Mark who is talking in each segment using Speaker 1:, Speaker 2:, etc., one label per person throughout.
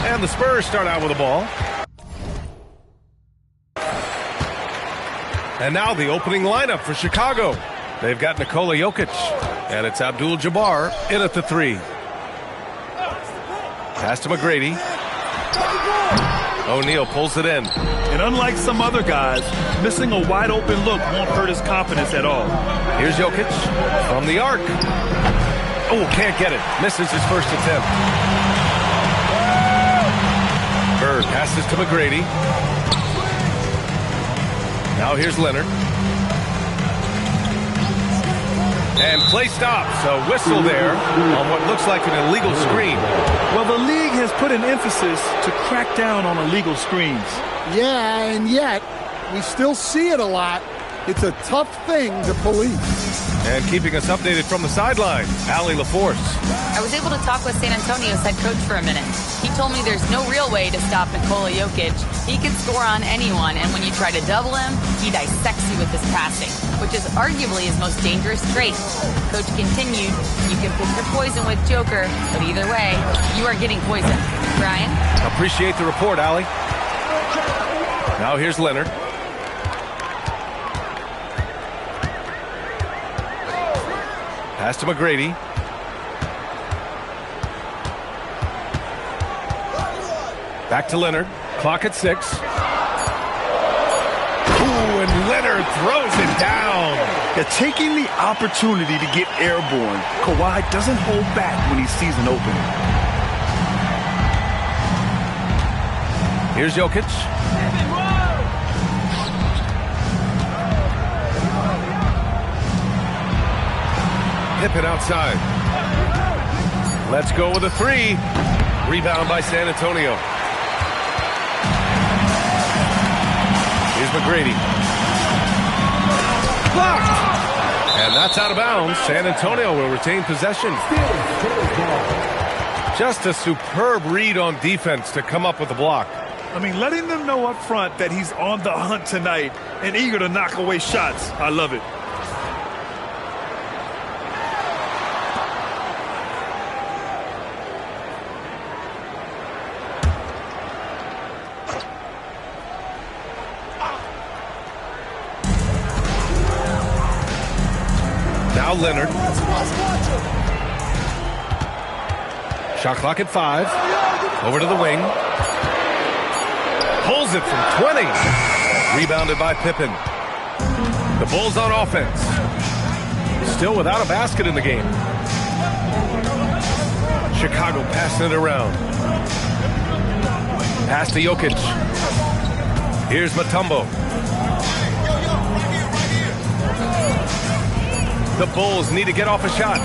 Speaker 1: And the Spurs start out with the ball. And now the opening lineup for Chicago. They've got Nikola Jokic. And it's Abdul-Jabbar in at the three. Pass to McGrady. O'Neal pulls it in.
Speaker 2: And unlike some other guys, missing a wide open look won't hurt his confidence at all.
Speaker 1: Here's Jokic from the arc. Oh, can't get it. Misses his first attempt. Bird passes to McGrady. Now here's Leonard. And play stops. A whistle there on what looks like an illegal screen.
Speaker 2: Well, the league has put an emphasis to crack down on illegal screens.
Speaker 3: Yeah, and yet we still see it a lot. It's a tough thing to police.
Speaker 1: And keeping us updated from the sideline, Allie LaForce.
Speaker 4: I was able to talk with San Antonio's head coach for a minute. He told me there's no real way to stop Nikola Jokic. He can score on anyone, and when you try to double him, he dissects you with his passing, which is arguably his most dangerous trait. Coach continued, you can pick your poison with Joker, but either way, you are getting poisoned. Brian?
Speaker 1: Appreciate the report, Allie. Now here's Leonard. Pass to McGrady. Back to Leonard. Clock at 6. Ooh, and Leonard throws it down.
Speaker 2: They're taking the opportunity to get airborne. Kawhi doesn't hold back when he sees an opening.
Speaker 1: Here's Jokic. Pippen outside. Let's go with a three. Rebound by San Antonio. Here's McGrady. Blocked. And that's out of bounds. San Antonio will retain possession. Just a superb read on defense to come up with the block.
Speaker 2: I mean, letting them know up front that he's on the hunt tonight and eager to knock away shots. I love it.
Speaker 1: Now Leonard. Shot clock at 5. Over to the wing. Pulls it from 20. Rebounded by Pippen. The Bulls on offense. Still without a basket in the game. Chicago passing it around. Pass to Jokic. Here's Mutombo. The Bulls need to get off a shot.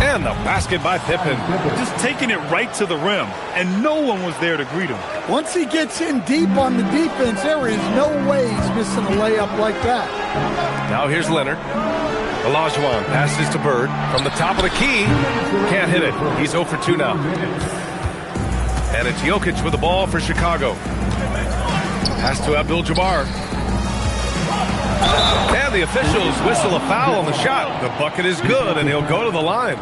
Speaker 1: And the basket by Pippen.
Speaker 2: Just taking it right to the rim, and no one was there to greet him.
Speaker 3: Once he gets in deep on the defense, there is no way he's missing a layup like that.
Speaker 1: Now here's Leonard. Olajuwon passes to Bird. From the top of the key. Can't hit it. He's 0 for 2 now. And it's Jokic with the ball for Chicago. Pass to Abdul-Jabbar. And the officials whistle a foul on the shot. The bucket is good, and he'll go to the line.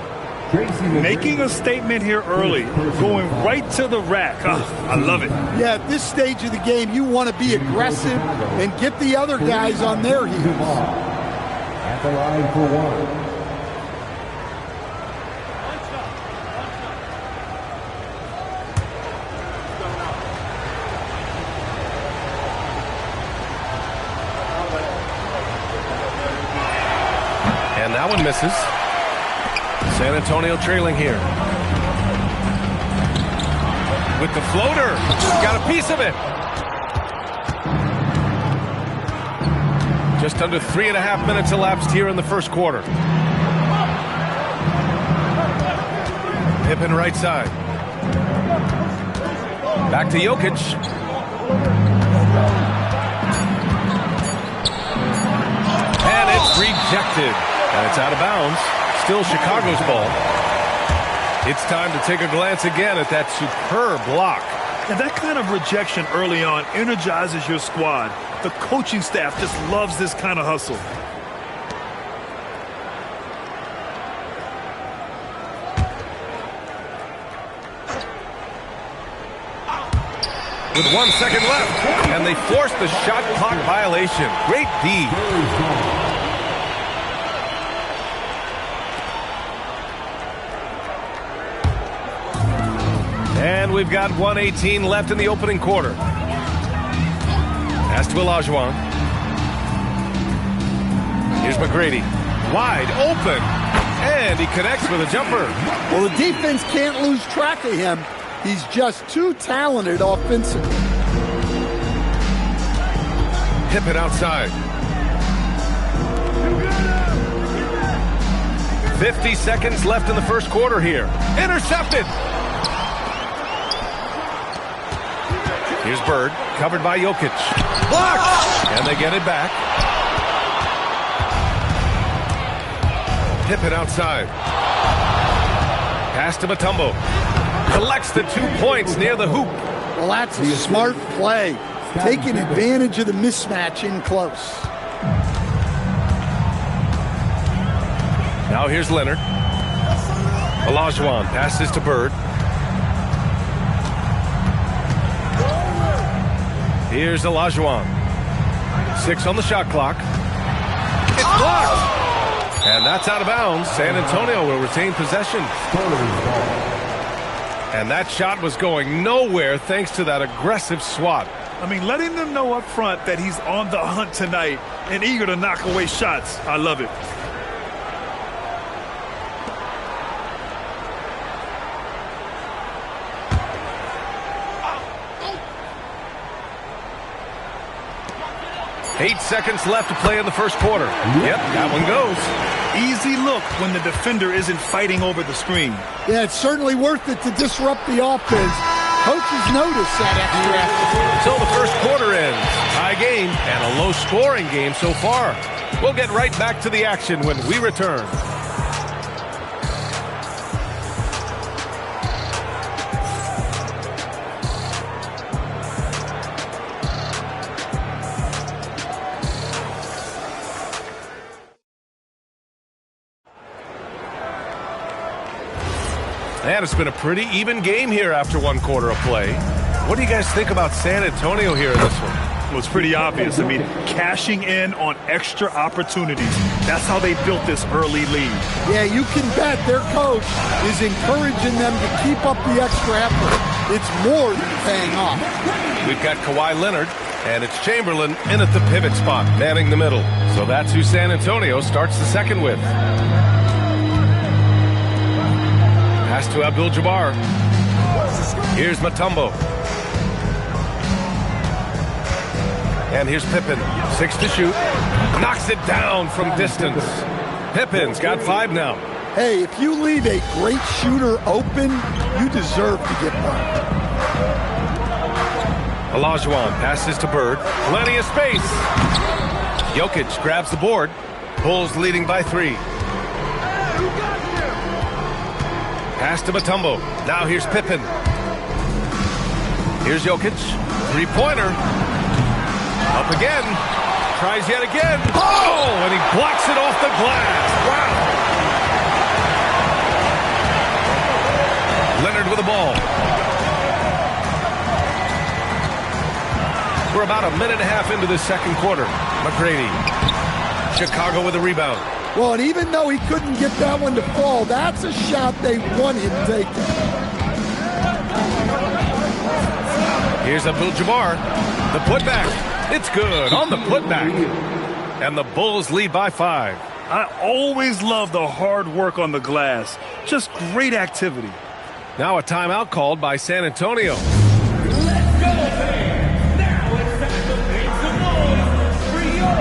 Speaker 2: Making a statement here early, going right to the rack. I love it.
Speaker 3: Yeah, at this stage of the game, you want to be aggressive and get the other guys on their heels.
Speaker 5: At the line for one.
Speaker 1: And that one misses. San Antonio trailing here. With the floater. Got a piece of it. Just under 3.5 minutes elapsed here in the first quarter. Pippen right side. Back to Jokic. And it's Rejected. And it's out of bounds. Still Chicago's ball. It's time to take a glance again at that superb block.
Speaker 2: And that kind of rejection early on energizes your squad. The coaching staff just loves this kind of hustle.
Speaker 1: With 1 second left, and they forced the shot clock violation. Great D. And we've got 1:18 left in the opening quarter. Pass to Olajuwon. Here's McGrady. Wide open. And he connects with a jumper.
Speaker 3: Well, the defense can't lose track of him. He's just too talented offensively.
Speaker 1: Pippen outside. 50 seconds left in the first quarter here. Intercepted. Here's Bird, covered by Jokic. Blocked! And they get it back. Pippen outside. Pass to Mutombo. Collects the 2 points near the hoop.
Speaker 3: Well, that's a smart play. Taking advantage of the mismatch in close.
Speaker 1: Now here's Leonard. Olajuwon passes to Bird. Here's Olajuwon. 6 on the shot clock. It's blocked. And that's out of bounds. San Antonio will retain possession. And that shot was going nowhere thanks to that aggressive swat.
Speaker 2: I mean, letting them know up front that he's on the hunt tonight and eager to knock away shots. I love it.
Speaker 1: Eight seconds left to play in the first quarter. Yep, that one goes.
Speaker 2: Easy look when the defender isn't fighting over the screen.
Speaker 3: Yeah, it's certainly worth it to disrupt the offense. Coaches notice that extra effort.
Speaker 1: So the first quarter ends. High game and a low-scoring game so far. We'll get right back to the action when we return. And it's been a pretty even game here after 1 quarter of play. What do you guys think about San Antonio here in this one?
Speaker 2: Well, it's pretty obvious. I mean, cashing in on extra opportunities. That's how they built this early lead.
Speaker 3: Yeah, you can bet their coach is encouraging them to keep up the extra effort. It's more than paying off.
Speaker 1: We've got Kawhi Leonard, and it's Chamberlain in at the pivot spot, manning the middle. So that's who San Antonio starts the second with. Pass to Abdul-Jabbar. Here's Mutombo. And here's Pippen. 6 to shoot. Knocks it down from distance. Pippen's got 5 now.
Speaker 3: Hey, if you leave a great shooter open, you deserve to get burned.
Speaker 1: Olajuwon passes to Bird. Plenty of space. Jokic grabs the board. Bulls leading by 3. Pass to Mutombo. Now here's Pippen. Here's Jokic. 3-pointer. Up again. Tries yet again. Oh! And he blocks it off the glass. Wow. Leonard with the ball. We're about a minute and a half into the second quarter. McGrady. Chicago with a rebound.
Speaker 3: Well, and even though he couldn't get that one to fall, that's a shot they want him taking.
Speaker 1: Here's Abdul-Jabbar. The putback. It's good on the putback. And the Bulls lead by 5.
Speaker 2: I always love the hard work on the glass. Just great activity.
Speaker 1: Now a timeout called by San Antonio.
Speaker 6: Let's go, fans. Now it's time to make some noise for your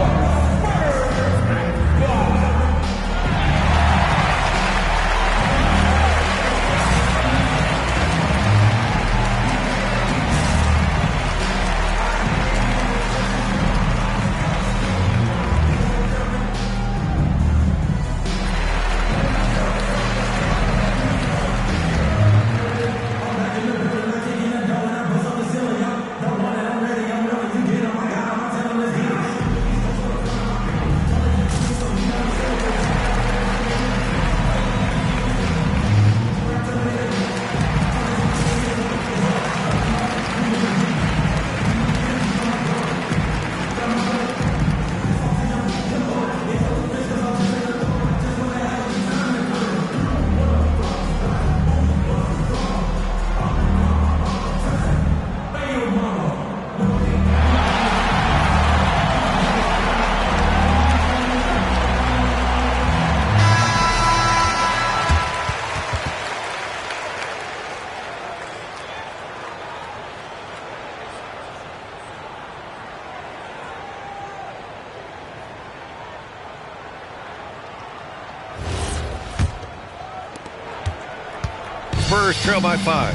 Speaker 1: Spurs trail by 5.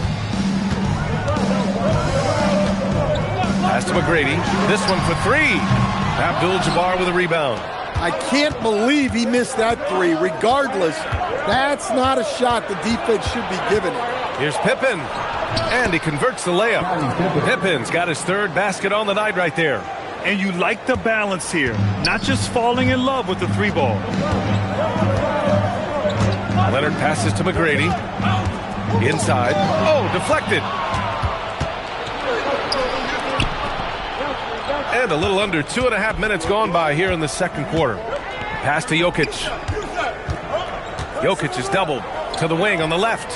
Speaker 1: Pass to McGrady. This one for 3. Abdul-Jabbar with a rebound.
Speaker 3: I can't believe he missed that 3. Regardless, that's not a shot the defense should be giving him.
Speaker 1: Here's Pippen. And he converts the layup. Pippen's got his 3rd basket on the night right there.
Speaker 2: And you like the balance here. Not just falling in love with the 3 ball.
Speaker 1: Leonard passes to McGrady. Inside. Oh, deflected. And a little under 2.5 minutes gone by here in the second quarter. Pass to Jokic. Jokic is doubled to the wing on the left.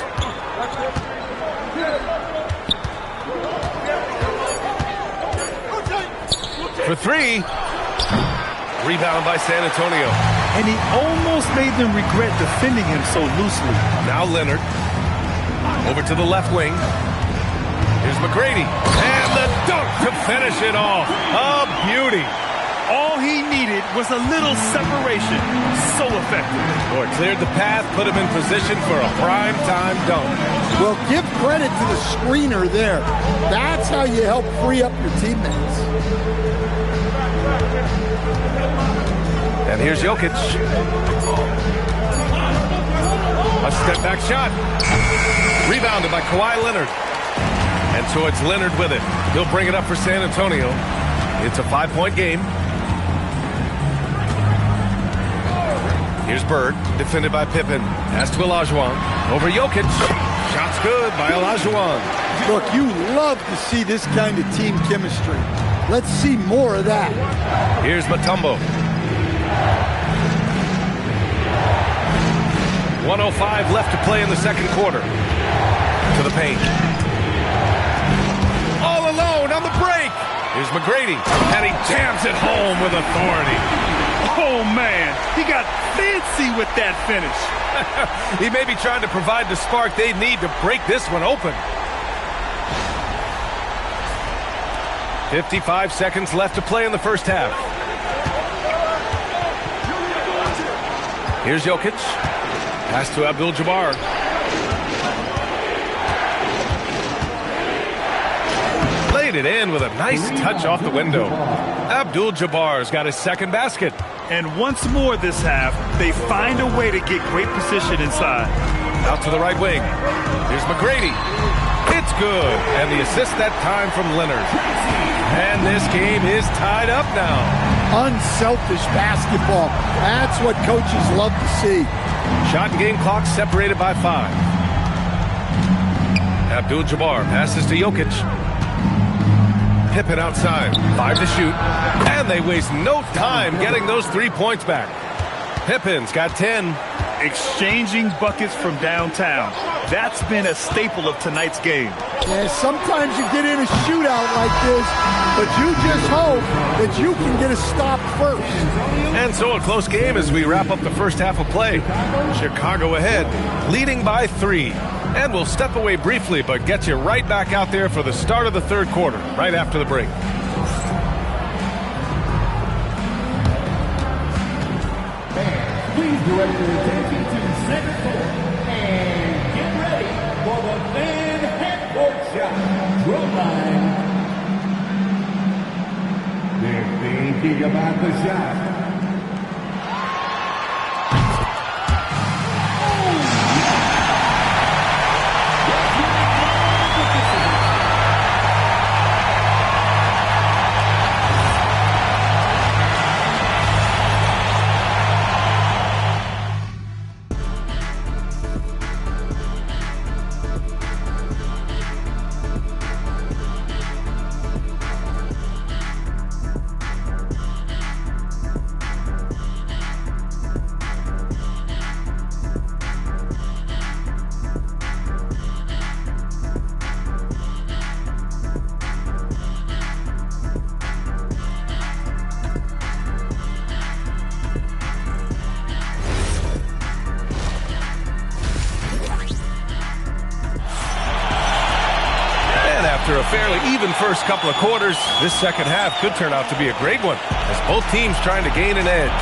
Speaker 1: For 3. Rebound by San Antonio.
Speaker 2: And he almost made them regret defending him so loosely.
Speaker 1: Now Leonard. Over to the left wing. Here's McGrady. And the dunk to finish it off. A beauty.
Speaker 2: All he needed was a little separation. So effective.
Speaker 1: Boy, cleared the path, put him in position for a prime-time dunk.
Speaker 3: Well, give credit to the screener there. That's how you help free up your teammates.
Speaker 1: And here's Jokic. A step-back shot. Rebounded by Kawhi Leonard. And so it's Leonard with it. He'll bring it up for San Antonio. It's a 5-point game. Here's Bird, defended by Pippen. Pass to Olajuwon. Over Jokic. Shot's good by Olajuwon.
Speaker 3: Look, you love to see this kind of team chemistry. Let's see more of that.
Speaker 1: Here's Mutombo. 1:05 left to play in the second quarter. To the paint. All alone on the break. Here's McGrady. And he jams it home with authority.
Speaker 2: Oh, man. He got fancy with that finish.
Speaker 1: He may be trying to provide the spark they need to break this one open. 55 seconds left to play in the first half. Here's Jokic. Pass to Abdul-Jabbar. Laid it in with a nice touch off the window. Abdul-Jabbar's got his second basket.
Speaker 2: And once more this half, they find a way to get great position inside.
Speaker 1: Out to the right wing. Here's McGrady. It's good. And the assist that time from Leonard. And this game is tied up now.
Speaker 3: Unselfish basketball. That's what coaches love to see.
Speaker 1: Shot and game clock separated by 5. Abdul-Jabbar passes to Jokic. Pippen outside. 5 to shoot. And they waste no time getting those 3 points back. Pippen's got 10.
Speaker 2: Exchanging buckets from downtown. That's been a staple of tonight's game.
Speaker 3: Yeah, sometimes you get in a shootout like this, but you just hope that you can get a stop first.
Speaker 1: And so a close game as we wrap up the first half of play. Chicago ahead, leading by 3. And we'll step away briefly, but get you right back out there for the start of the third quarter, right after the break.
Speaker 6: Please direct your attention to second floor and get ready for the fan half-court shot. Drum line. They're thinking about the shot.
Speaker 1: After a fairly even first couple of quarters, this second half could turn out to be a great one as both teams trying to gain an edge.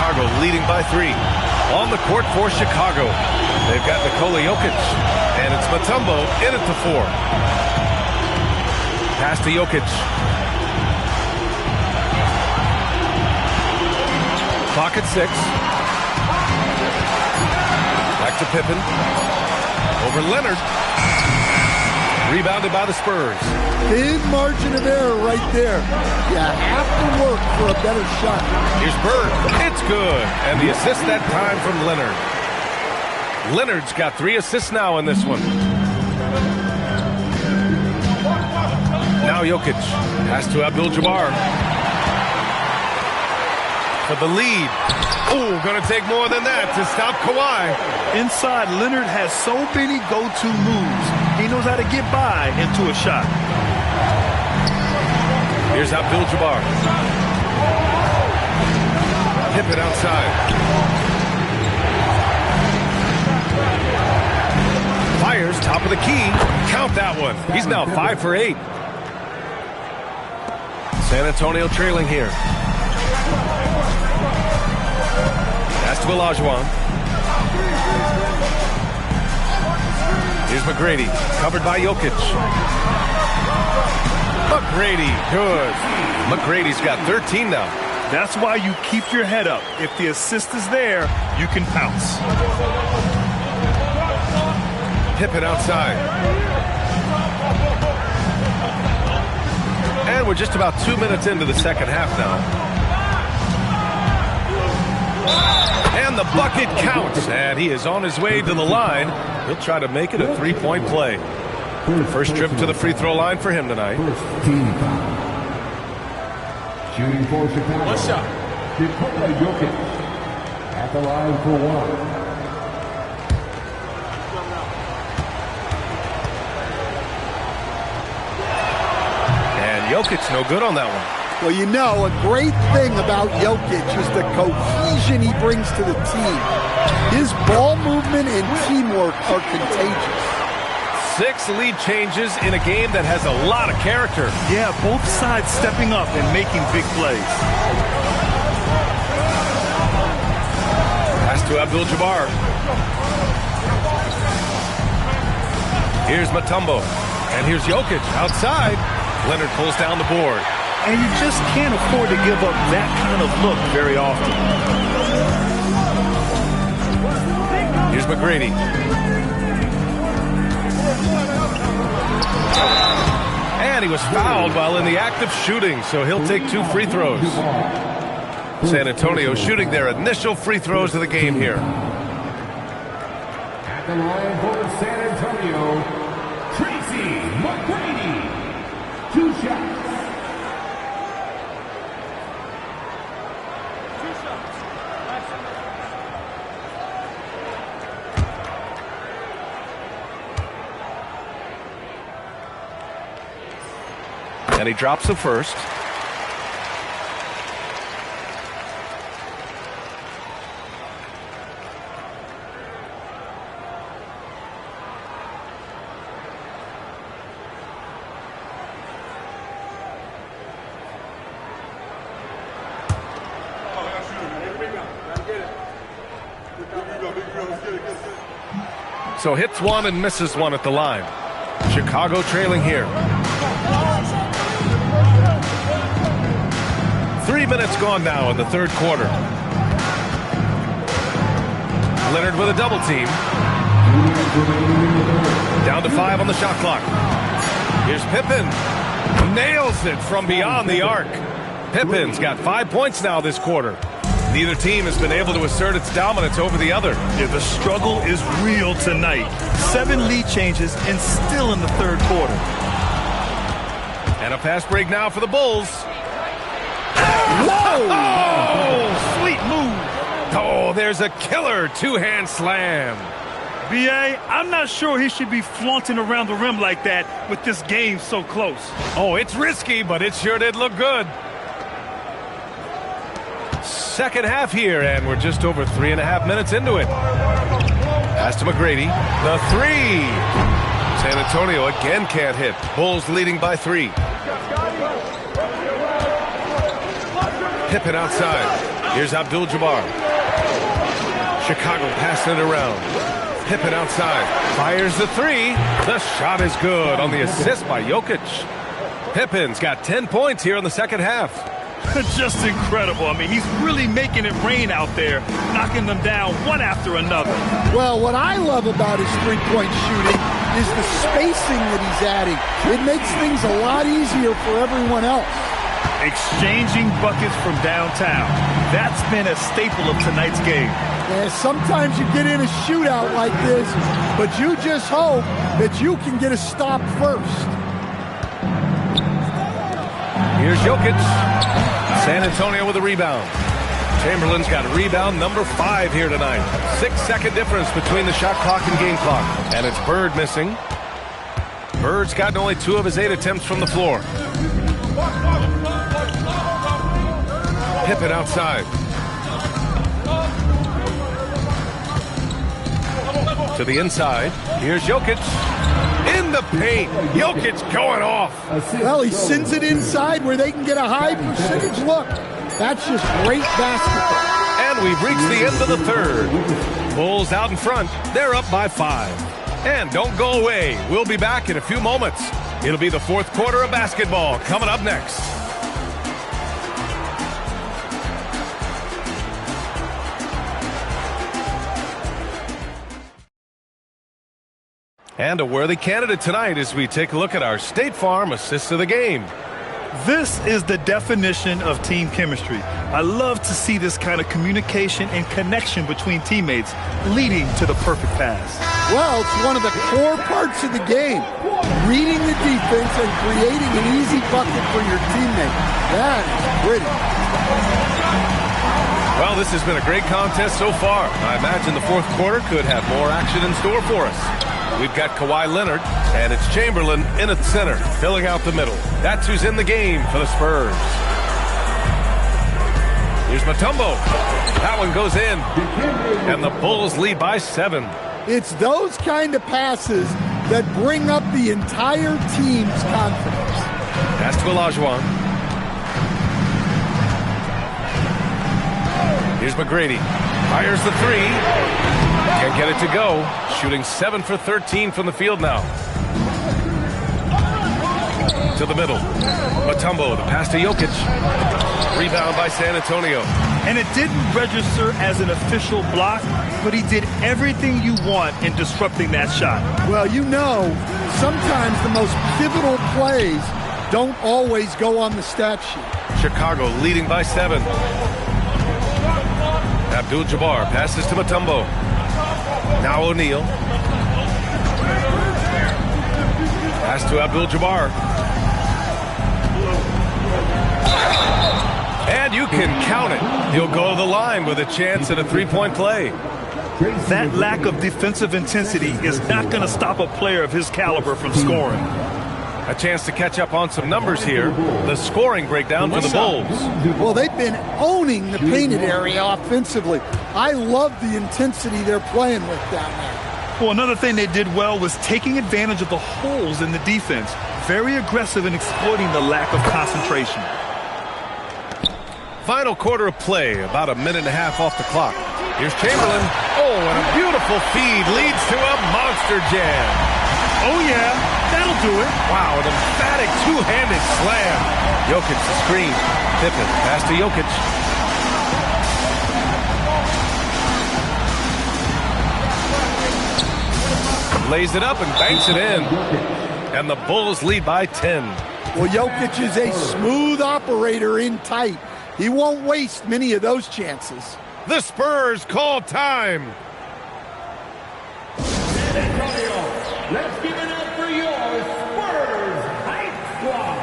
Speaker 1: Chicago leading by 3. On the court for Chicago, they've got Nikola Jokic, and it's Mutombo in at the 4. Pass to Jokic. Clock at 6. Back to Pippen. Over Leonard. Rebounded by the Spurs.
Speaker 3: Big margin of error right there. You have to work for a better shot.
Speaker 1: Here's Bird. It's good. And the assist that time from Leonard. Leonard's got 3 assists now in this one. Now Jokic. Pass to Abdul-Jabbar. For the lead. Ooh, going to take more than that to stop Kawhi.
Speaker 2: Inside, Leonard has so many go-to moves. He knows how to get by into a shot.
Speaker 1: Here's Abdul-Jabbar. Pippen outside. Fires, top of the key. Count that one. He's now 5 for 8. San Antonio trailing here. Pass to Olajuwon. Here's McGrady, covered by Jokic. McGrady, good. McGrady's got 13 now.
Speaker 2: That's why you keep your head up. If the assist is there, you can pounce.
Speaker 1: Pippen outside. And we're just about 2 minutes into the second half now. And the bucket counts. And he is on his way to the line. He'll try to make it a 3-point play. First trip to the free throw line for him tonight.
Speaker 5: First team foul. Shooting for Chicago.
Speaker 6: One shot.
Speaker 5: Nikola Jokic at the line for 1.
Speaker 1: Jokic no good on that one.
Speaker 3: Well, you know, a great thing about Jokic is the cohesion he brings to the team. His ball movement and teamwork are contagious.
Speaker 1: 6 lead changes in a game that has a lot of character.
Speaker 2: Yeah, both sides stepping up and making big plays.
Speaker 1: Pass to Abdul-Jabbar. Here's Mutombo. And here's Jokic outside. Leonard pulls down the board.
Speaker 2: And you just can't afford to give up that kind of look very often.
Speaker 1: Here's McGrady. And he was fouled while in the act of shooting, so he'll take 2 free throws. San Antonio shooting their initial free throws of the game here.
Speaker 5: At the line for San Antonio, Tracy McGrady. 2 shots.
Speaker 1: And he drops the first. So hits 1 and misses 1 at the line. Chicago trailing here. 3 minutes gone now in the third quarter. Leonard with a double team. Down to 5 on the shot clock. Here's Pippen. Nails it from beyond the arc. Pippen's got 5 points now this quarter. Neither team has been able to assert its dominance over the other.
Speaker 2: Yeah, the struggle is real tonight. 7 lead changes and still in the third quarter.
Speaker 1: And a fast break now for the Bulls.
Speaker 2: Whoa! Oh, sweet move.
Speaker 1: Oh, there's a killer 2-hand slam.
Speaker 2: B.A., I'm not sure he should be flaunting around the rim like that with this game so close.
Speaker 1: Oh, it's risky, but it sure did look good. Second half here, and we're just over 3.5 minutes into it. Pass to McGrady. The 3. San Antonio again can't hit. Bulls leading by 3. Pippen outside. Here's Abdul-Jabbar. Chicago passing it around. Pippen outside. Fires the three. The shot is good on the assist by Jokic. Pippen's got 10 points here in the second half.
Speaker 2: Just incredible. I mean, he's really making it rain out there, knocking them down one after another.
Speaker 3: Well, what I love about his three-point shooting is the spacing that he's adding. It makes things a lot easier for everyone else.
Speaker 2: Exchanging buckets from downtown. That's been a staple of tonight's game.
Speaker 3: Yeah, sometimes you get in a shootout like this, but you just hope that you can get a stop first.
Speaker 1: Here's Jokic. San Antonio with a rebound. Chamberlain's got rebound number 5 here tonight. 6-second difference between the shot clock and game clock. And it's Bird missing. Bird's gotten only 2 of his 8 attempts from the floor. Pippen outside. To the inside. Here's Jokic. In the paint. Jokic going off.
Speaker 3: Well, he sends it inside where they can get a high percentage look. That's just great basketball.
Speaker 1: And we've reached the end of the third. Bulls out in front. They're up by 5. And don't go away. We'll be back in a few moments. It'll be the fourth quarter of basketball coming up next. And a worthy candidate tonight as we take a look at our State Farm assist of the game.
Speaker 2: This is the definition of team chemistry. I love to see this kind of communication and connection between teammates leading to the perfect pass.
Speaker 3: Well, it's one of the core parts of the game. Reading the defense and creating an easy bucket for your teammate. That is pretty.
Speaker 1: Well, this has been a great contest so far. I imagine the fourth quarter could have more action in store for us. We've got Kawhi Leonard, and it's Chamberlain in at center, filling out the middle. That's who's in the game for the Spurs. Here's Mutombo. That one goes in, and the Bulls lead by 7.
Speaker 3: It's those kind of passes that bring up the entire team's confidence.
Speaker 1: Pass to Olajuwon. Here's McGrady. Fires the three. Can't get it to go. Shooting 7 for 13 from the field now. To the middle. Mutombo, the pass to Jokic. Rebound by San Antonio.
Speaker 2: And it didn't register as an official block, but he did everything you want in disrupting that shot.
Speaker 3: Well, you know, sometimes the most pivotal plays don't always go on the stat sheet.
Speaker 1: Chicago leading by 7. Abdul-Jabbar passes to Mutombo. Now O'Neal. Pass to Abdul-Jabbar. And you can count it. He'll go to the line with a chance at a three-point play.
Speaker 2: That lack of defensive intensity is not going to stop a player of his caliber from scoring.
Speaker 1: A chance to catch up on some numbers here. The scoring breakdown for the Bulls.
Speaker 3: Well, they've been owning the painted area offensively. I love the intensity they're playing with down there.
Speaker 2: Well, another thing they did well was taking advantage of the holes in the defense. Very aggressive in exploiting the lack of concentration.
Speaker 1: Final quarter of play, about a minute and a half off the clock. Here's Chamberlain. Oh, and a beautiful feed leads to a monster jam.
Speaker 2: Oh, yeah, that'll do it.
Speaker 1: Wow, an emphatic two-handed slam. Jokic the screen. Pippen, pass to Jokic. Lays it up and banks it in. And the Bulls lead by 10.
Speaker 3: Well, Jokic is a smooth operator in tight. He won't waste many of those chances.
Speaker 1: The Spurs call time.
Speaker 6: San Antonio, let's give it up for your Spurs Hype Squad.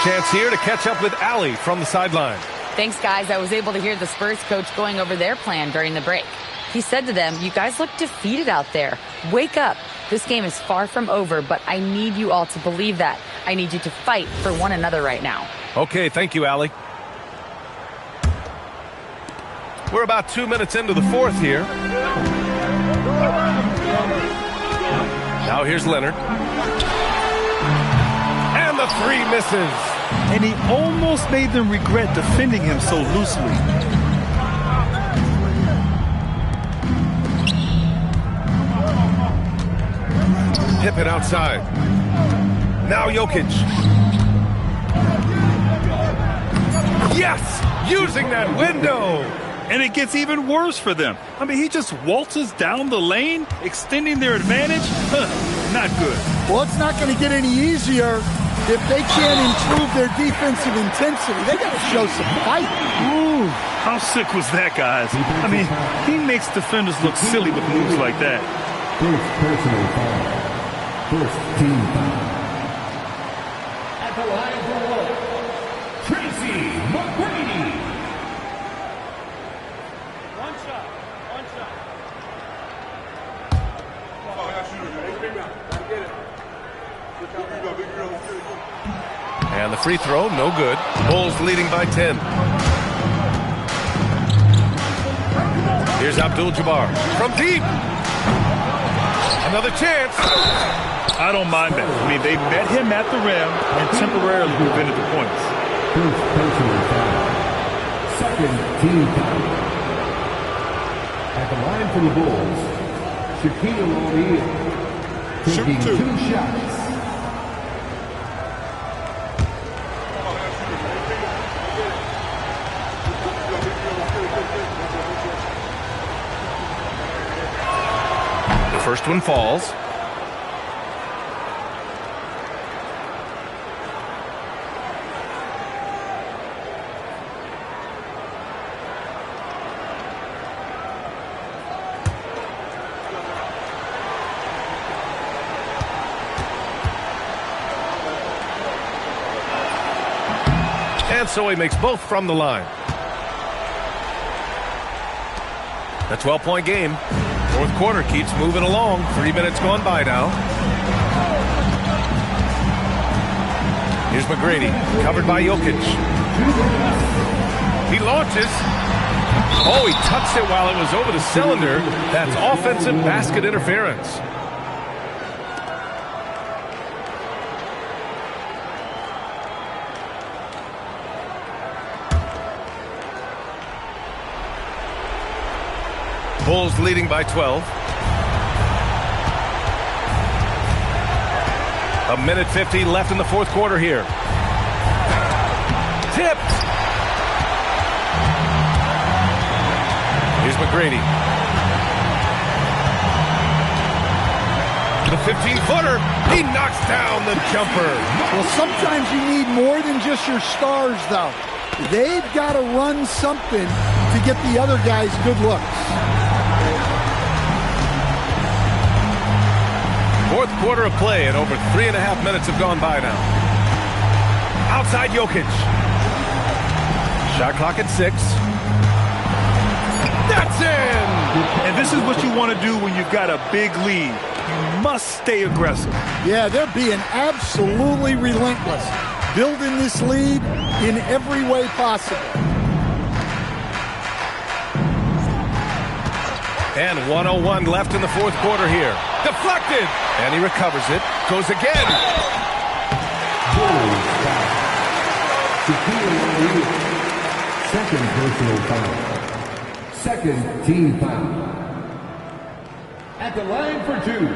Speaker 1: Chance here to catch up with Allie from the sideline.
Speaker 4: Thanks, guys. I was able to hear the Spurs coach going over their plan during the break. He said to them, "You guys look defeated out there. Wake up. This game is far from over, but I need you all to believe that. I need you to fight for one another right now."
Speaker 1: Okay, thank you, Allie. We're about 2 minutes into the fourth here. Now here's Leonard. And the three misses.
Speaker 2: And he almost made them regret defending him so loosely.
Speaker 1: Tip it outside. Now Jokic. Yes! Using that window!
Speaker 2: And it gets even worse for them. I mean, he just waltzes down the lane, extending their advantage. Not good.
Speaker 3: Well, it's not going to get any easier if they can't improve their defensive intensity. They got to show some fight.
Speaker 2: Ooh, how sick was that, guys? I mean, he makes defenders look silly with moves like that.
Speaker 5: First personal foul. First team foul. At the line for one, Tracy McGrady.
Speaker 2: One shot.
Speaker 1: And the free throw, no good. Bulls leading by 10. Here's Abdul-Jabbar from deep. Another chance.
Speaker 2: I don't mind that. I mean, they met him at the rim and temporarily prevented the points.
Speaker 5: First personal foul. Second team foul. At the line for the Bulls, Shaquille O'Neal taking two shots.
Speaker 1: The first one falls. And so he makes both from the line. A 12-point game. Fourth quarter keeps moving along. 3 minutes gone by now. Here's McGrady, covered by Jokic. He launches. Oh, he touched it while it was over the cylinder. That's offensive basket interference. Bulls leading by 12. A minute 50 left in the fourth quarter here. Tipped. Here's McGrady. The 15-footer. He knocks down the jumper.
Speaker 3: Well, sometimes you need more than just your stars, though. They've got to run something to get the other guys good looks.
Speaker 1: Fourth quarter of play and over 3.5 minutes have gone by now. Outside Jokic. Shot clock at 6. That's in!
Speaker 2: And this is what you want to do when you've got a big lead. You must stay aggressive.
Speaker 3: Yeah, they're being absolutely relentless, building this lead in every way possible.
Speaker 1: And 1:01 left in the fourth quarter here. Deflected! And he recovers it. Goes again.
Speaker 5: Bulls foul. Shaquille O'Neal. Second personal foul. Second team foul. At the line for two,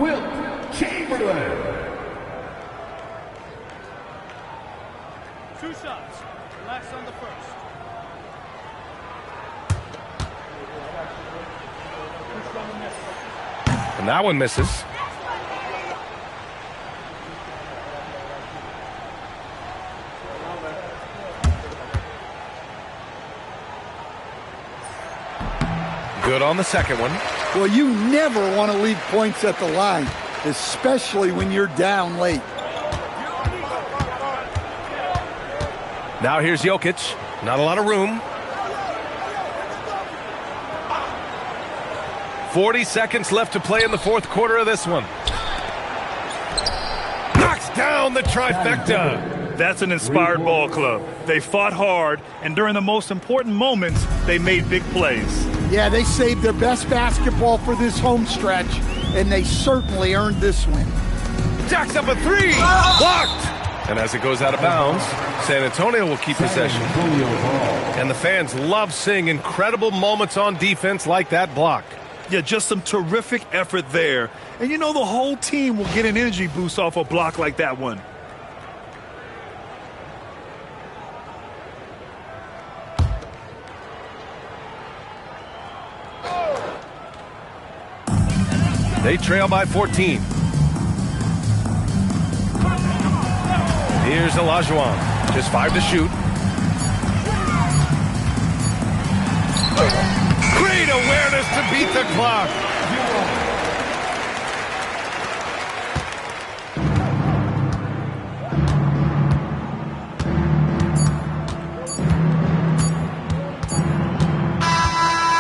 Speaker 5: Wilt Chamberlain.
Speaker 2: 2 shots. Relax on the first.
Speaker 1: And that one misses. Good on the second one.
Speaker 3: Well, you never want to leave points at the line, especially when you're down late.
Speaker 1: Now here's Jokic. Not a lot of room. 40 seconds left to play in the fourth quarter of this one. Knocks down the trifecta.
Speaker 2: That's an inspired ball club. They fought hard, and during the most important moments, they made big plays.
Speaker 3: Yeah, they saved their best basketball for this home stretch, and they certainly earned this win.
Speaker 1: Jacks up a three. Blocked. And as it goes out of bounds, San Antonio will keep possession. And the fans love seeing incredible moments on defense like that block.
Speaker 2: Yeah, just some terrific effort there. And you know the whole team will get an energy boost off a block like that one.
Speaker 1: They trail by 14. Here's Olajuwon. Just 5 to shoot. Great awareness to beat the clock.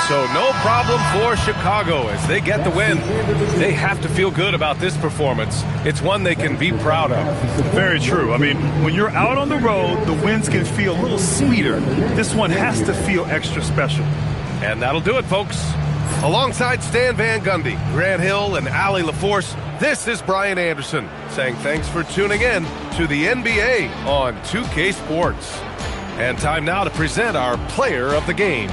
Speaker 1: So no problem for Chicago as they get the win. They have to feel good about this performance. It's one they can be proud of.
Speaker 2: Very true. I mean, when you're out on the road, the wins can feel a little sweeter. This one has to feel extra special.
Speaker 1: And that'll do it, folks. Alongside Stan Van Gundy, Grant Hill, and Allie LaForce, this is Brian Anderson saying thanks for tuning in to the NBA on 2K Sports. And time now to present our player of the game.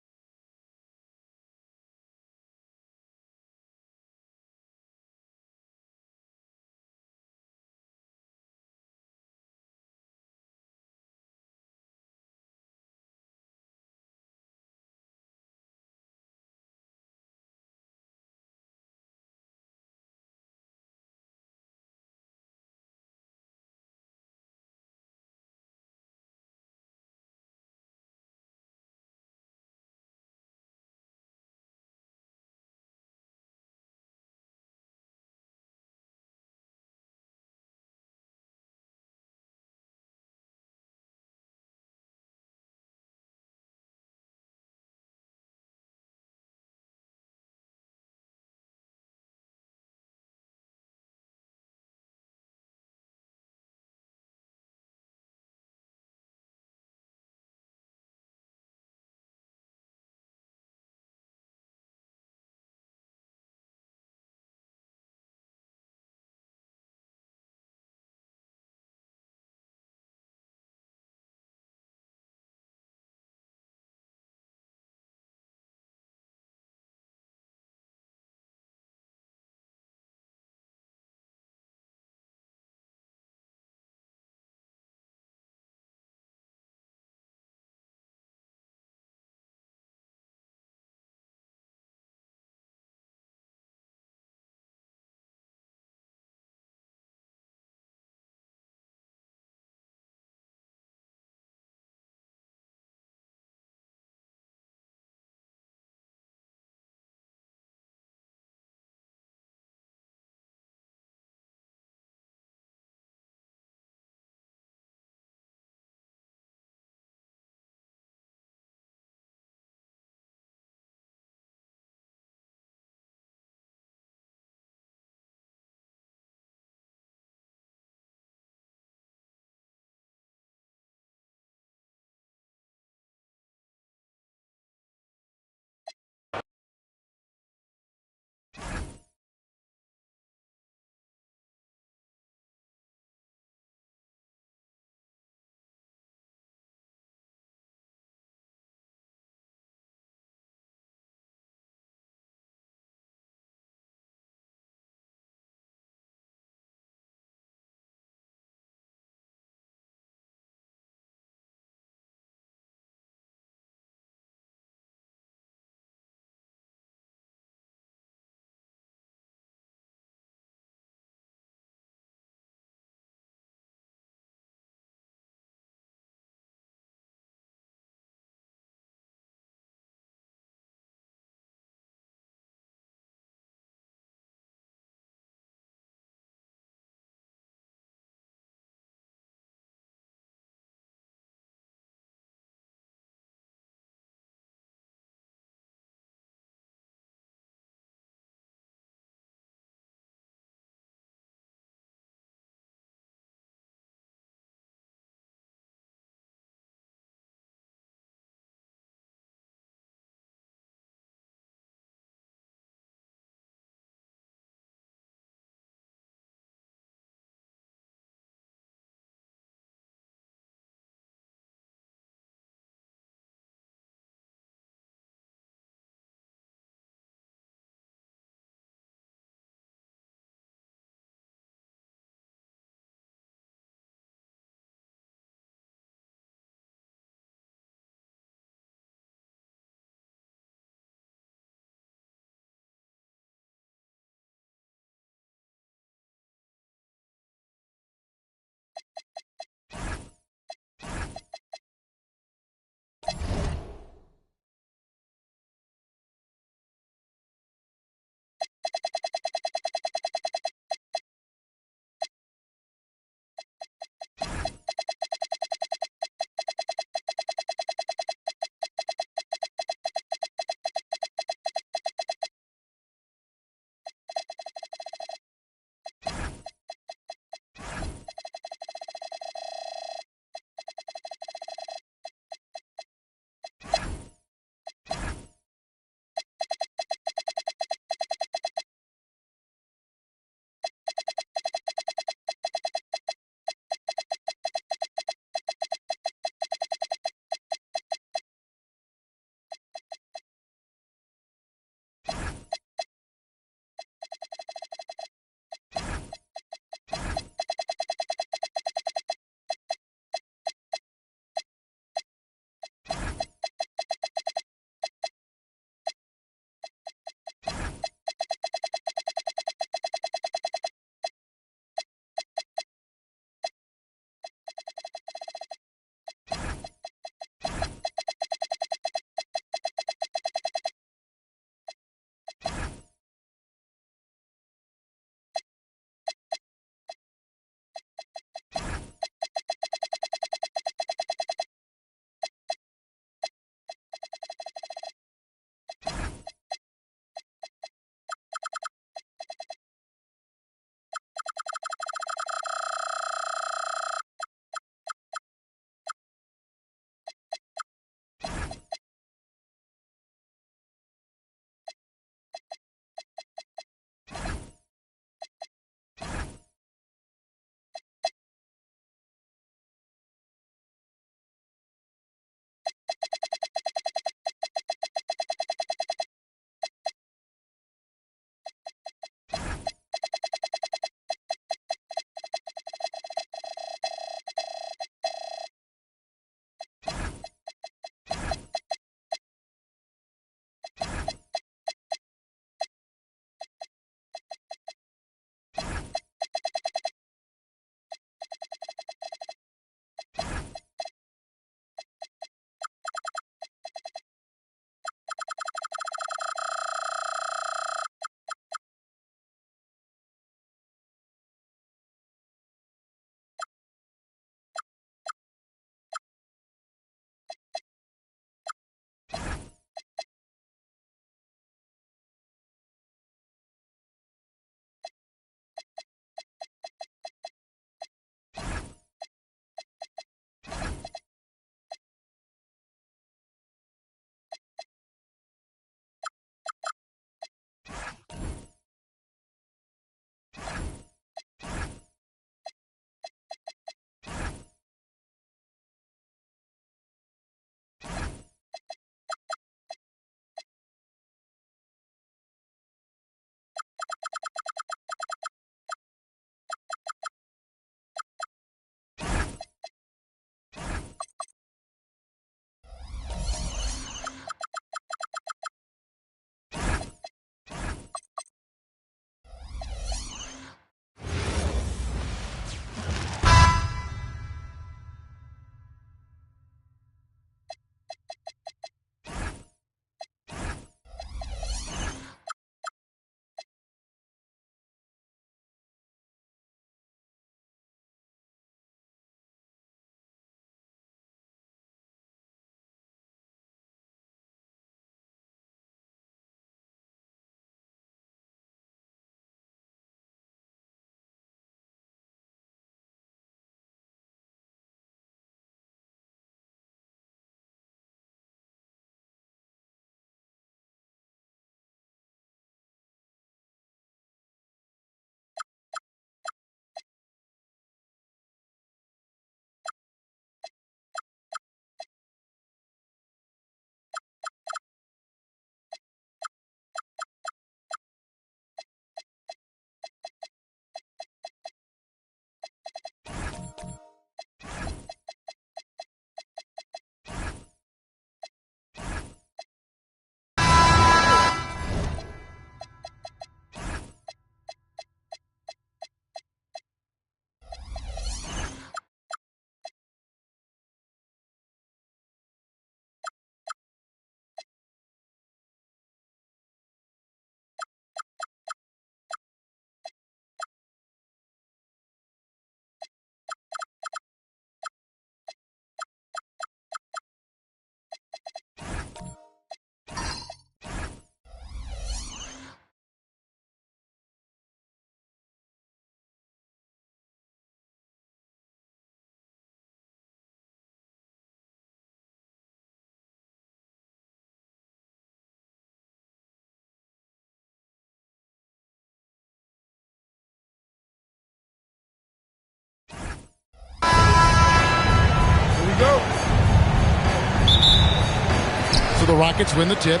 Speaker 7: the Rockets win the tip.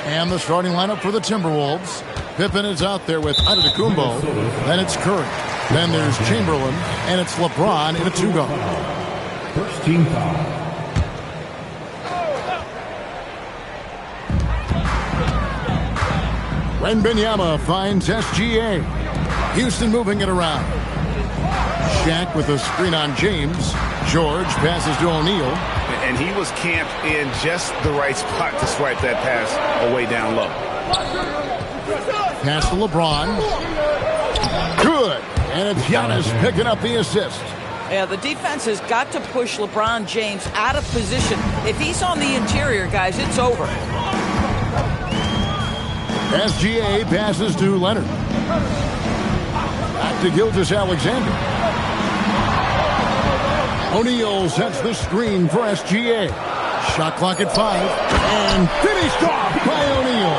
Speaker 7: And the starting lineup for the Timberwolves. Pippen is out there with Antetokounmpo. Then it's Curry. Then there's Chamberlain. And it's LeBron in a 2-guard.
Speaker 5: First team foul.
Speaker 7: Wembanyama finds SGA. Houston moving it around. Shaq with a screen on James. George passes to O'Neal.
Speaker 8: And he was camped in just the right spot to swipe that pass away down low.
Speaker 7: Pass to LeBron. Good. And it's Giannis picking up the assist.
Speaker 9: Yeah, the defense has got to push LeBron James out of position. If he's on the interior, guys, it's over.
Speaker 7: SGA passes to Leonard. Back to Gilgeous-Alexander. O'Neal sets the screen for SGA. Shot clock at 5. And finished off by O'Neal.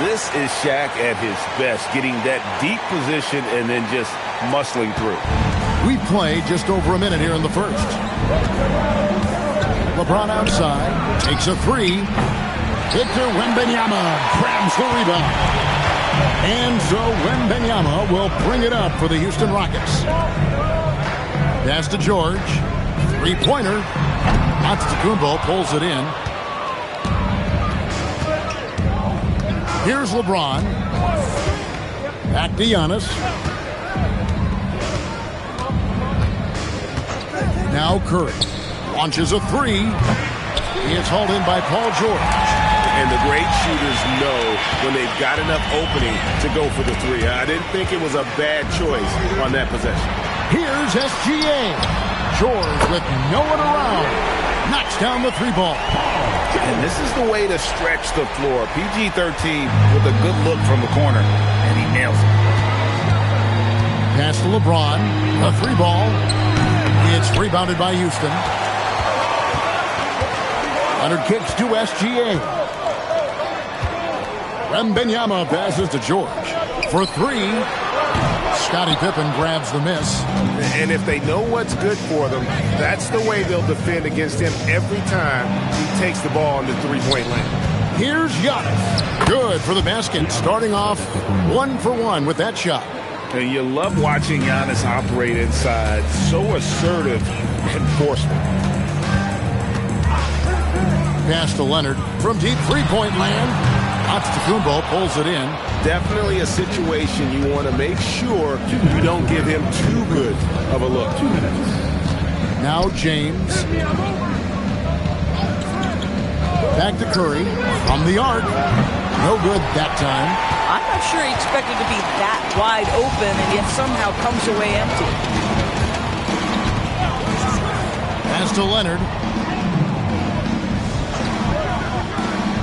Speaker 8: This is Shaq at his best, getting that deep position and then just muscling through.
Speaker 7: We play just over a minute here in the first. LeBron outside. Takes a 3. Victor Wembanyama grabs the rebound. And so Wembanyama will bring it up for the Houston Rockets. Pass to George. 3-pointer. Antetokounmpo pulls it in. Here's LeBron. Back to Giannis. Now Curry. Launches a 3. He is hauled in by Paul George.
Speaker 8: And the great shooters know when they've got enough opening to go for the 3. I didn't think it was a bad choice on that possession.
Speaker 7: Here's SGA. George with no one around. Knocks down the 3 ball.
Speaker 8: And this is the way to stretch the floor. PG-13 with a good look from the corner. And he nails it.
Speaker 7: Pass to LeBron. A 3 ball. It's rebounded by Houston. Leonard kicks to SGA. Wembanyama passes to George. For 3. Scottie Pippen grabs the miss.
Speaker 8: And if they know what's good for them, that's the way they'll defend against him every time he takes the ball in the 3-point lane.
Speaker 7: Here's Giannis. Good for the basket. Starting off 1 for 1 with that shot.
Speaker 8: And you love watching Giannis operate inside. So assertive and forceful.
Speaker 7: Pass to Leonard from deep 3-point land. Antetokounmpo pulls it in.
Speaker 8: Definitely a situation you want to make sure you don't give him too good of a look.
Speaker 5: 2 minutes.
Speaker 7: Now James. Back to Curry. From the arc. No good that time.
Speaker 9: I'm not sure he expected to be that wide open and yet somehow comes away empty.
Speaker 7: Pass to Leonard.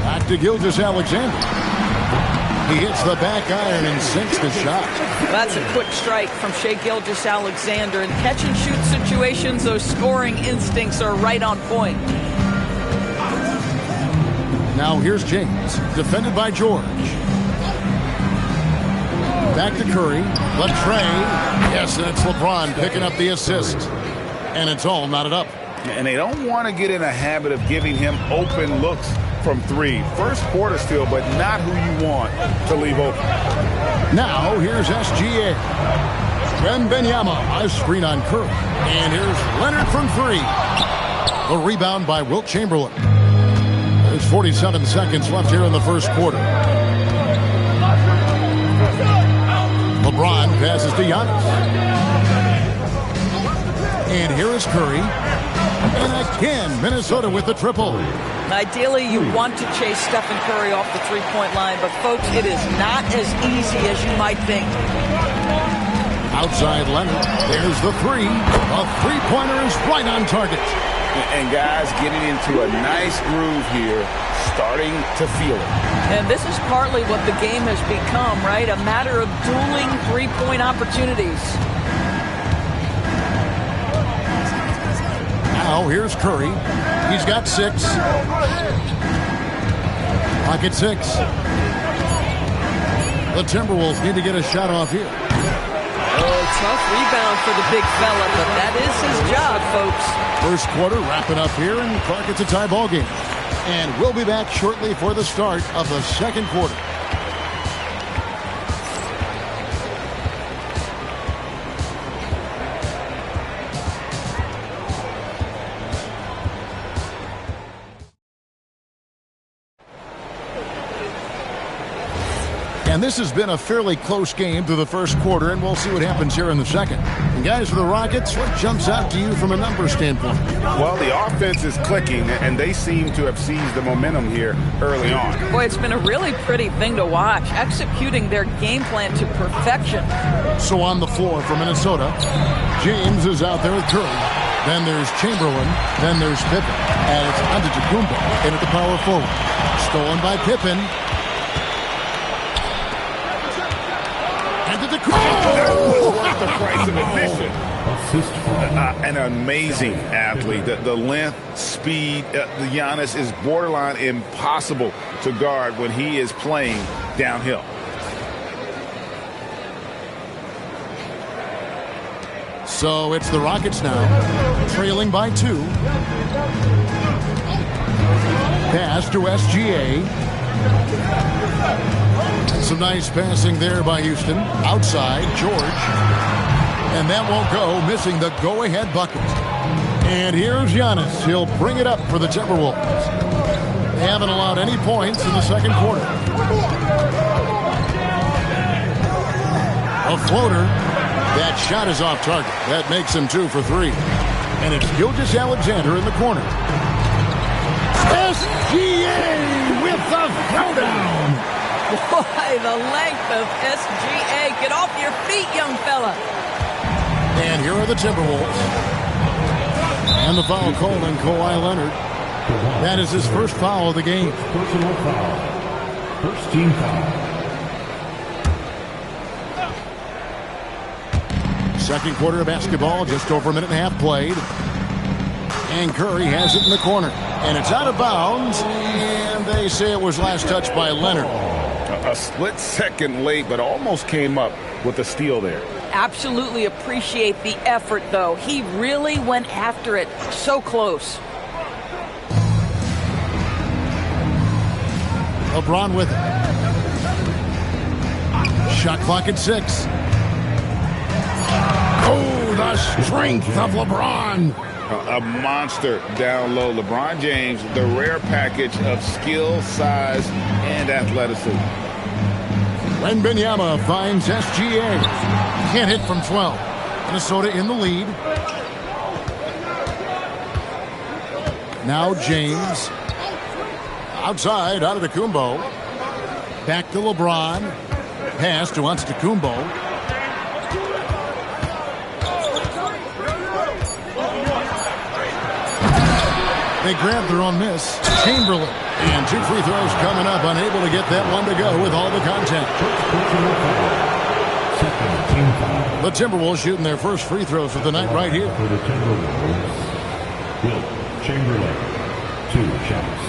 Speaker 7: Back to Gilgeous-Alexander. He hits the back iron and sinks the shot.
Speaker 9: That's a quick strike from Shai Gilgeous-Alexander. In catch-and-shoot situations, those scoring instincts are right on point.
Speaker 7: Now here's James, defended by George. Back to Curry. Latrey. Yes, and it's LeBron picking up the assist. And it's all knotted up.
Speaker 8: And they don't want to get in a habit of giving him open looks from 3. First quarter still, but not who you want to leave open.
Speaker 7: Now here's SGA. Wembanyama, a screen on Curry. And here's Leonard from 3. A rebound by Wilt Chamberlain. There's 47 seconds left here in the first quarter. LeBron passes to Giannis. And here is Curry. And again, Minnesota with the triple.
Speaker 9: Ideally, you want to chase Stephen Curry off the 3-point line, but folks, it is not as easy as you might think.
Speaker 7: Outside Leonard. There's the 3. A 3-pointer is right on target.
Speaker 8: And guys getting into a nice groove here, starting to feel it.
Speaker 9: And this is partly what the game has become, right? A matter of dueling 3-point opportunities.
Speaker 7: Now here's Curry. He's got 6. Pocket 6. The Timberwolves need to get a shot off here.
Speaker 9: Oh, tough rebound for the big fella, but that is his job, folks.
Speaker 7: First quarter wrapping up here, and Clark, it's a tie ball game. And we'll be back shortly for the start of the second quarter. And this has been a fairly close game through the first quarter, and we'll see what happens here in the second. And guys, for the Rockets, what jumps out to you from a numbers standpoint?
Speaker 8: Well, the offense is clicking, and they seem to have seized the momentum here early on.
Speaker 9: Boy, it's been a really pretty thing to watch, executing their game plan to perfection.
Speaker 7: So on the floor for Minnesota, James is out there with Curry. Then there's Chamberlain. Then there's Pippen. And it's Antetokounmpo in at the power forward. Stolen by Pippen.
Speaker 8: That was worth the price of admission. An amazing athlete. The length, speed, the Giannis is borderline impossible to guard when he is playing downhill.
Speaker 7: So it's the Rockets now, trailing by 2. Pass to SGA. Some nice passing there by Houston. Outside, George. And that won't go, missing the go-ahead bucket. And here's Giannis. He'll bring it up for the Timberwolves. They haven't allowed any points in the second quarter. A floater. That shot is off target. That makes him 2 for 3. And it's Gilgeous-Alexander in the corner. SGA with the throwdown.
Speaker 9: Boy, the length of SGA. Get off your feet, young fella.
Speaker 7: And here are the Timberwolves. And the foul called on Kawhi Leonard. That is his first foul of the game.
Speaker 5: Personal foul. First team foul.
Speaker 7: Second quarter of basketball, just over a minute and a half played. And Curry has it in the corner. And it's out of bounds. And they say it was last touched by Leonard.
Speaker 8: A split second late, but almost came up with a steal there.
Speaker 9: Absolutely appreciate the effort, though. He really went after it. So close.
Speaker 7: LeBron with it. Shot clock at 6. Oh, the strength of LeBron.
Speaker 8: A monster down low. LeBron James, the rare package of skill, size, and athleticism.
Speaker 7: Wembanyama finds SGA. Can't hit from 12. Minnesota in the lead. Now James. Outside, Antetokounmpo. Back to LeBron. Pass to Antetokounmpo. They grab their own miss. Chamberlain. And 2 free throws coming up. Unable to get that one to go with all the contact. The Timberwolves shooting their first free throws of the night right here.
Speaker 5: For the Timberwolves, Wilt Chamberlain. 2 shots.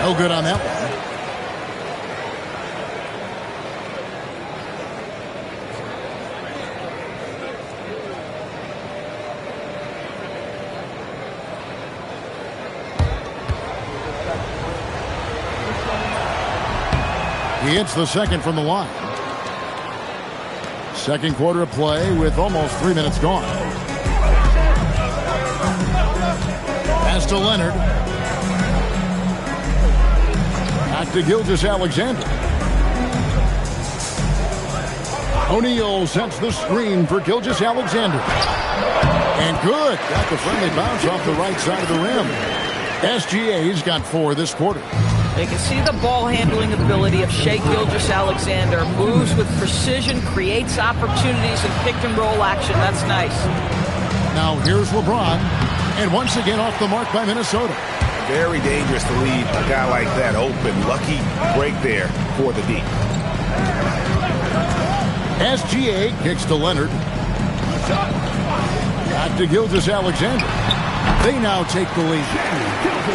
Speaker 7: No good on that one. He hits the second from the line. Second quarter of play with almost 3 minutes gone. Pass to Leonard. Back to Gilgeous-Alexander. O'Neal sets the screen for Gilgeous-Alexander. And good. Got the friendly bounce off the right side of the rim. SGA's got 4 this quarter.
Speaker 9: They can see the ball handling ability of Shai Gilgeous-Alexander. Moves with precision, creates opportunities in pick and roll action. That's nice.
Speaker 7: Now here's LeBron. And once again off the mark by Minnesota.
Speaker 8: Very dangerous to leave a guy like that open. Lucky break there for the D.
Speaker 7: SGA kicks to Leonard. Back to Gilgeous-Alexander. They now take the lead.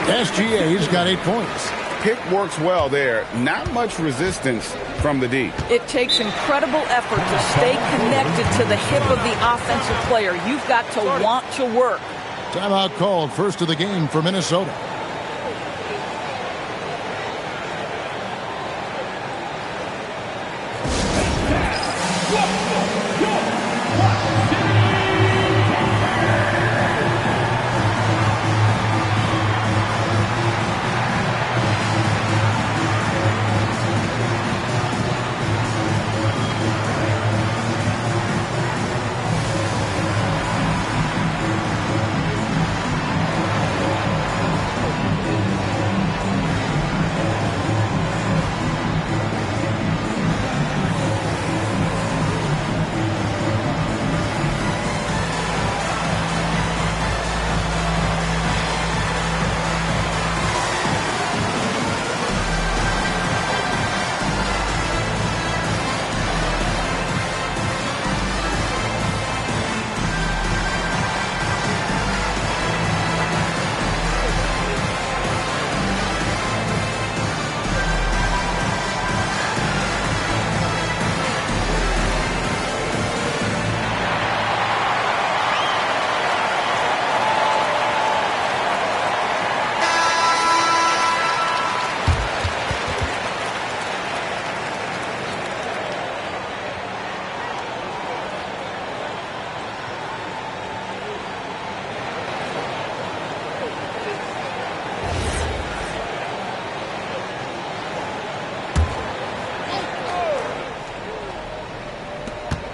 Speaker 7: SGA's got 8 points.
Speaker 8: Pick works well there. Not much resistance from the D.
Speaker 9: It takes incredible effort to stay connected to the hip of the offensive player. You've got to want to work.
Speaker 7: Timeout called, first of the game for Minnesota.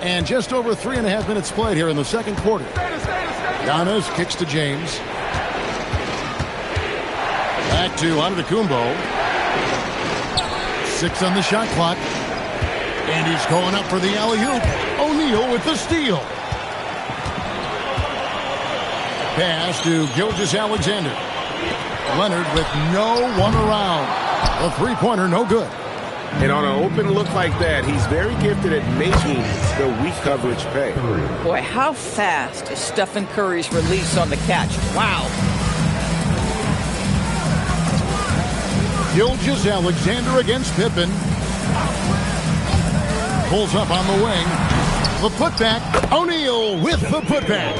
Speaker 7: And just over 3.5 minutes played here in the second quarter. Giannis kicks to James. Back to Antetokounmpo. 6 on the shot clock. And he's going up for the alley-oop. O'Neal with the steal. Pass to Gilgeous-Alexander. Leonard with no one around. A three-pointer, no good.
Speaker 10: And on an open look like that, he's very gifted at making the weak coverage pay.
Speaker 9: Boy, how fast is Stephen Curry's release on the catch? Wow.
Speaker 7: Gilgeous-Alexander against Pippen. Pulls up on the wing. The putback. O'Neal with the putback.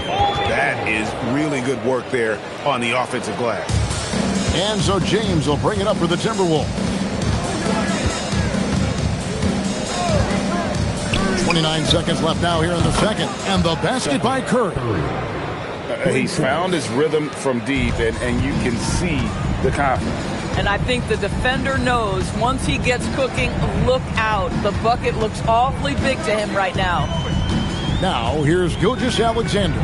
Speaker 8: That is really good work there on the offensive glass.
Speaker 7: And so James will bring it up for the Timberwolves. 29 seconds left now here in the second. And the basket by Curry.
Speaker 8: He's found his rhythm from deep, and you can see the confidence.
Speaker 9: And I think the defender knows once he gets cooking, look out. The bucket looks awfully big to him right now.
Speaker 7: Now here's Gilgeous-Alexander.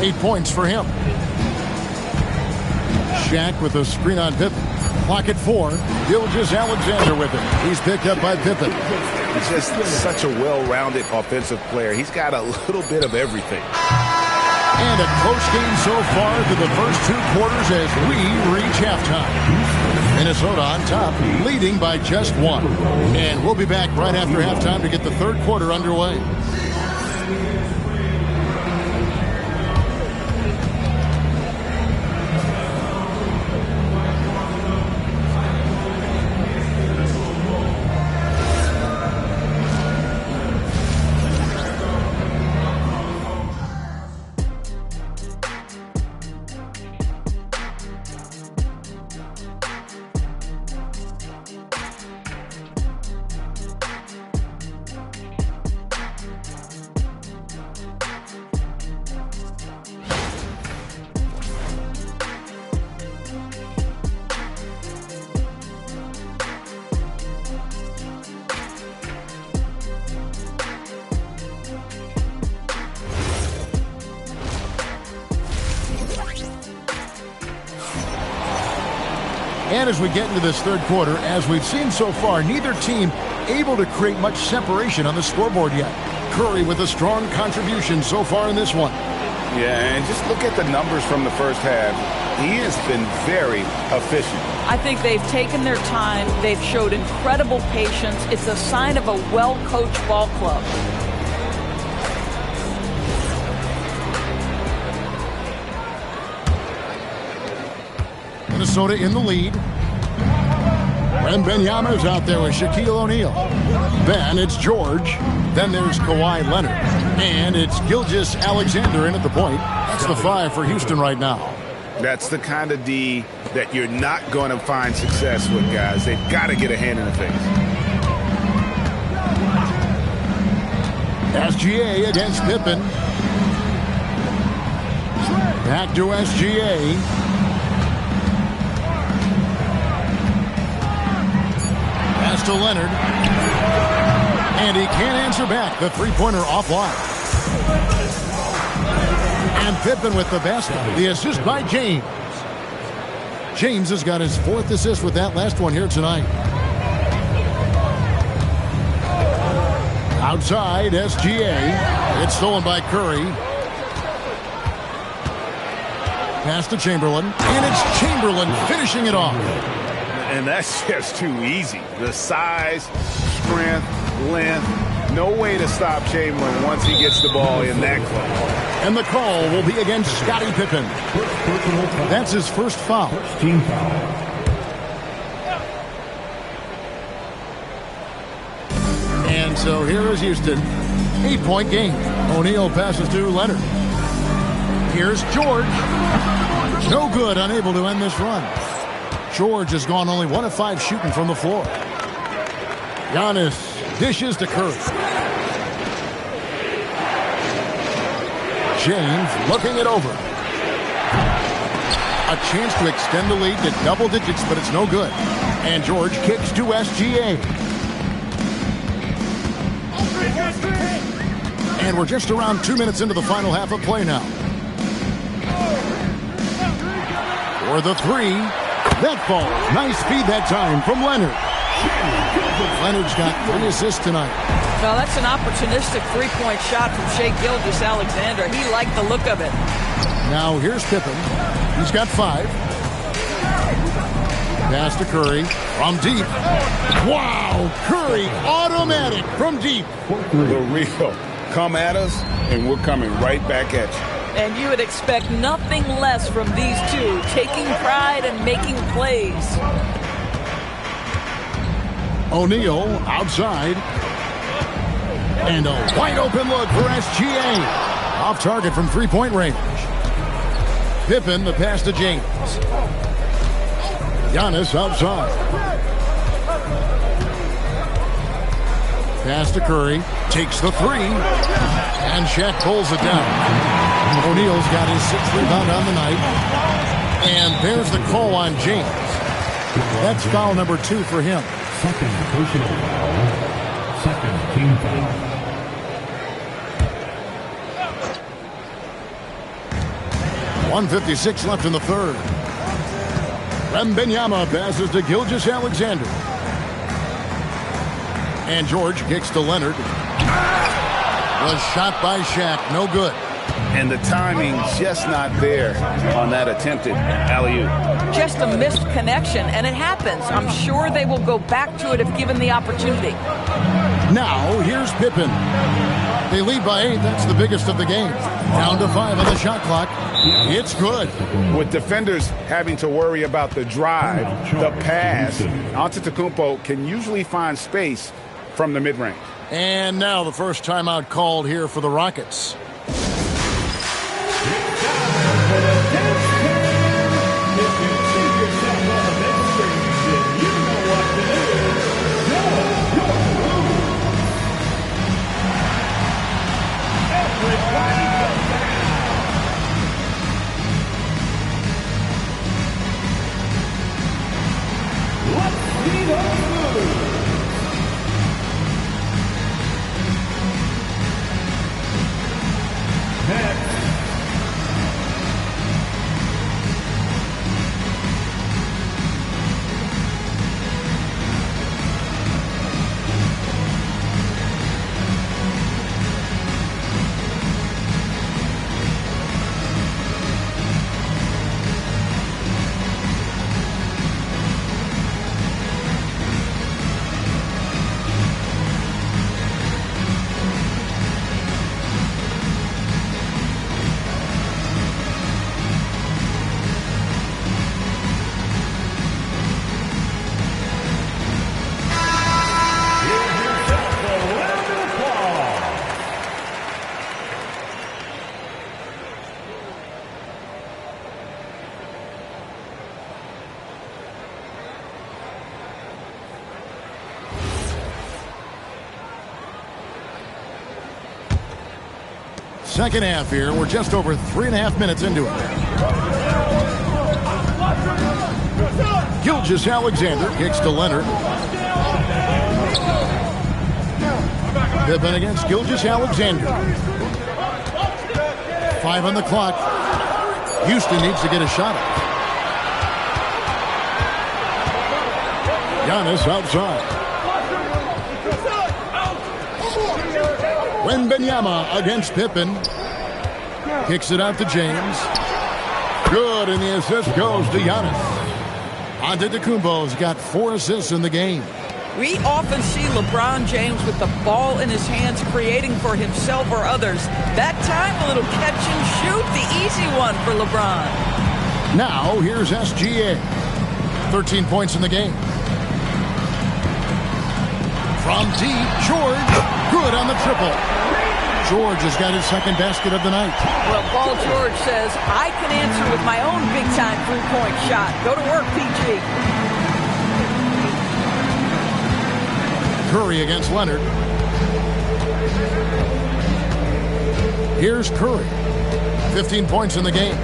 Speaker 7: 8 points for him. Shaq with a screen on Pippen. Clock at 4. Gilgeous-Alexander with him. He's picked up by Pippen.
Speaker 8: He's just such a well-rounded offensive player. He's got a little bit of everything.
Speaker 7: And a close game so far through the first 2 quarters as we reach halftime. Minnesota on top, leading by just 1. And we'll be back right after halftime to get the third quarter underway. And as we get into this third quarter, as we've seen so far, neither team able to create much separation on the scoreboard yet. Curry with a strong contribution so far in this one.
Speaker 8: Yeah, and just look at the numbers from the first half. He has been very efficient.
Speaker 9: I think they've taken their time. They've showed incredible patience. It's a sign of a well-coached ball club.
Speaker 7: Minnesota in the lead. Wembanyama's out there with Shaquille O'Neal. Then it's George. Then there's Kawhi Leonard. And it's Gilgeous-Alexander in at the point. That's the 5 for Houston right now.
Speaker 8: That's the kind of D that you're not going to find success with, guys. They've got to get a hand in the face.
Speaker 7: SGA against Pippen. Back to SGA. Pass to Leonard. And he can't answer back. The three-pointer offline. And Pippen with the basket. The assist by James. James has got his 4th assist with that last one here tonight. Outside, SGA. It's stolen by Curry. Pass to Chamberlain. And it's Chamberlain finishing it off.
Speaker 8: And that's just too easy. The size, strength, length. No way to stop Chamberlain once he gets the ball in that close.
Speaker 7: And the call will be against Scottie Pippen. That's his first foul.
Speaker 5: Team foul.
Speaker 7: And so here is Houston. 8-point game. O'Neal passes to Leonard. Here's George. No good, unable to end this run. George has gone only 1 of 5 shooting from the floor. Giannis dishes to Curry. James looking it over. A chance to extend the lead to double digits, but it's no good. And George kicks to SGA. And we're just around 2 minutes into the final half of play now. For the 3. That falls. Nice feed that time from Leonard. Leonard's got 3 assists tonight.
Speaker 9: Now that's an opportunistic three-point shot from Shai Gilgeous-Alexander. He liked the look of it.
Speaker 7: Now here's Pippen. He's got 5. Pass to Curry from deep. Wow! Curry automatic from deep.
Speaker 8: The real. Come at us, and we're coming right back at you.
Speaker 9: And you would expect nothing less from these two, taking pride and making plays.
Speaker 7: O'Neal outside. And a wide open look for SGA. Off target from three-point range. Pippen, the pass to James. Giannis outside. Pass to Curry. Takes the 3. And Shaq pulls it down. O'Neal's got his 6th rebound on the night. And there's the call on James. That's foul number 2 for him.
Speaker 5: Second personal foul. Second team foul.
Speaker 7: .156 left in the third. Wembanyama passes to Gilgeous-Alexander. And George kicks to Leonard. Was shot by Shaq. No good.
Speaker 8: And the timing just not there on that attempted alley-oop.
Speaker 9: Just a missed connection, and it happens. I'm sure they will go back to it if given the opportunity.
Speaker 7: Now, here's Pippen. They lead by 8. That's the biggest of the game. Down to 5 on the shot clock. It's good.
Speaker 8: With defenders having to worry about the drive, the pass, Antetokounmpo can usually find space from the mid-range.
Speaker 7: And now the first timeout called here for the Rockets. second half here. We're just over 3.5 minutes into it. Gilgeous-Alexander kicks to Leonard. Pippen against Gilgeous-Alexander. 5 on the clock. Houston needs to get a shot up. Giannis outside. Wembanyama against Pippen. Kicks it out to James. Good, and the assist goes to Giannis. Antetokounmpo's got 4 assists in the game.
Speaker 9: We often see LeBron James with the ball in his hands, creating for himself or others. That time, a little catch and shoot, the easy one for LeBron.
Speaker 7: Now, here's SGA. 13 points in the game. From deep, George. Good on the triple. George has got his second basket of the night.
Speaker 9: Well, Paul George says, I can answer with my own big-time three-point shot. Go to work, PG.
Speaker 7: Curry against Leonard. Here's Curry. 15 points in the game.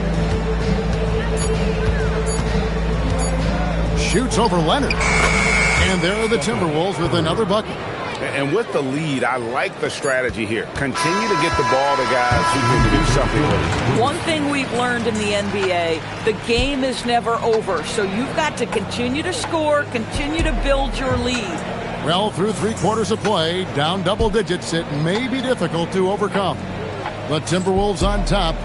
Speaker 7: Shoots over Leonard. And there are the Timberwolves with another bucket.
Speaker 8: And with the lead, I like the strategy here. Continue to get the ball to guys who can do something with it.
Speaker 9: One thing we've learned in the NBA, the game is never over. So you've got to continue to score, continue to build your lead.
Speaker 7: Well, through 3 quarters of play, down double digits, it may be difficult to overcome. The Timberwolves on top.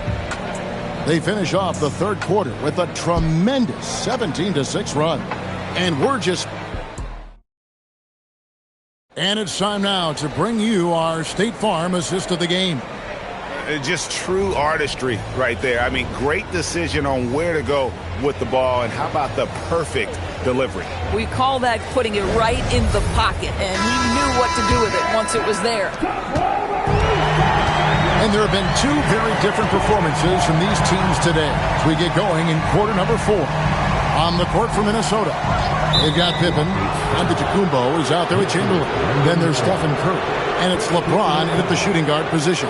Speaker 7: They finish off the third quarter with a tremendous 17-6 run. And we're just... And it's time now to bring you our State Farm assist of the game.
Speaker 8: Just true artistry right there. I mean, great decision on where to go with the ball, and how about the perfect delivery?
Speaker 9: We call that putting it right in the pocket, and he knew what to do with it once it was there.
Speaker 7: And there have been 2 very different performances from these teams today as we get going in quarter number 4. On the court for Minnesota, they've got Pippen. Antetokounmpo is out there with Chamberlain. Then there's Stephen Curry. And it's LeBron in at the shooting guard position.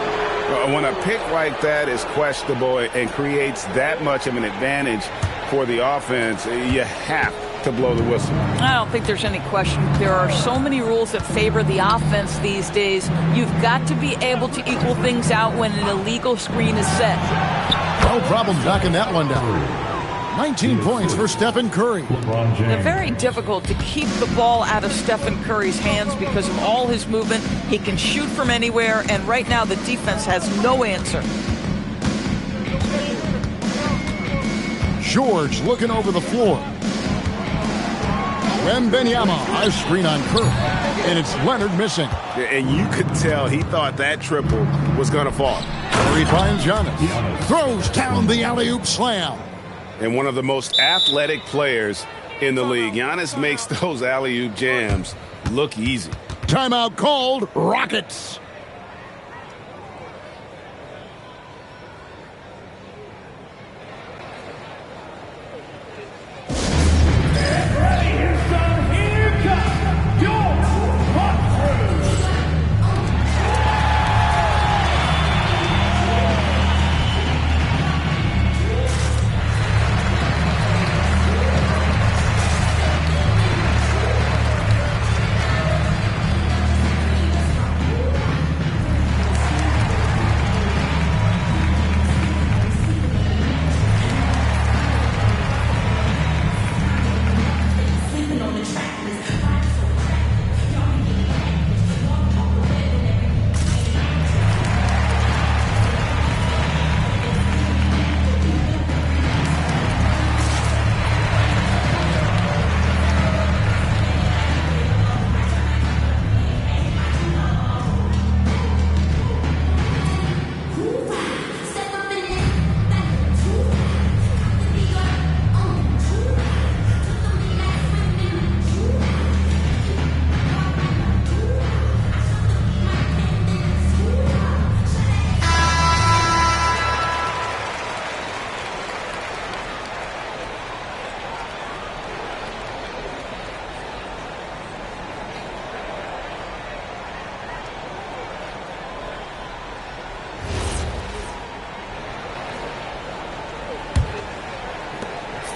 Speaker 8: When a pick like that is questionable and creates that much of an advantage for the offense, you have to blow the whistle.
Speaker 9: I don't think there's any question. There are so many rules that favor the offense these days. You've got to be able to equal things out when an illegal screen is set.
Speaker 7: No problem knocking that one down. 19 points for Stephen Curry.
Speaker 9: They're very difficult to keep the ball out of Stephen Curry's hands because of all his movement. He can shoot from anywhere, and right now the defense has no answer.
Speaker 7: George looking over the floor. Wembanyama, a screen on Curry. And it's Leonard missing.
Speaker 8: And you could tell he thought that triple was going to fall.
Speaker 7: Curry finds Giannis. Throws down the alley-oop slam.
Speaker 8: And one of the most athletic players in the league. Giannis makes those alley-oop jams look easy.
Speaker 7: Timeout called. Rockets.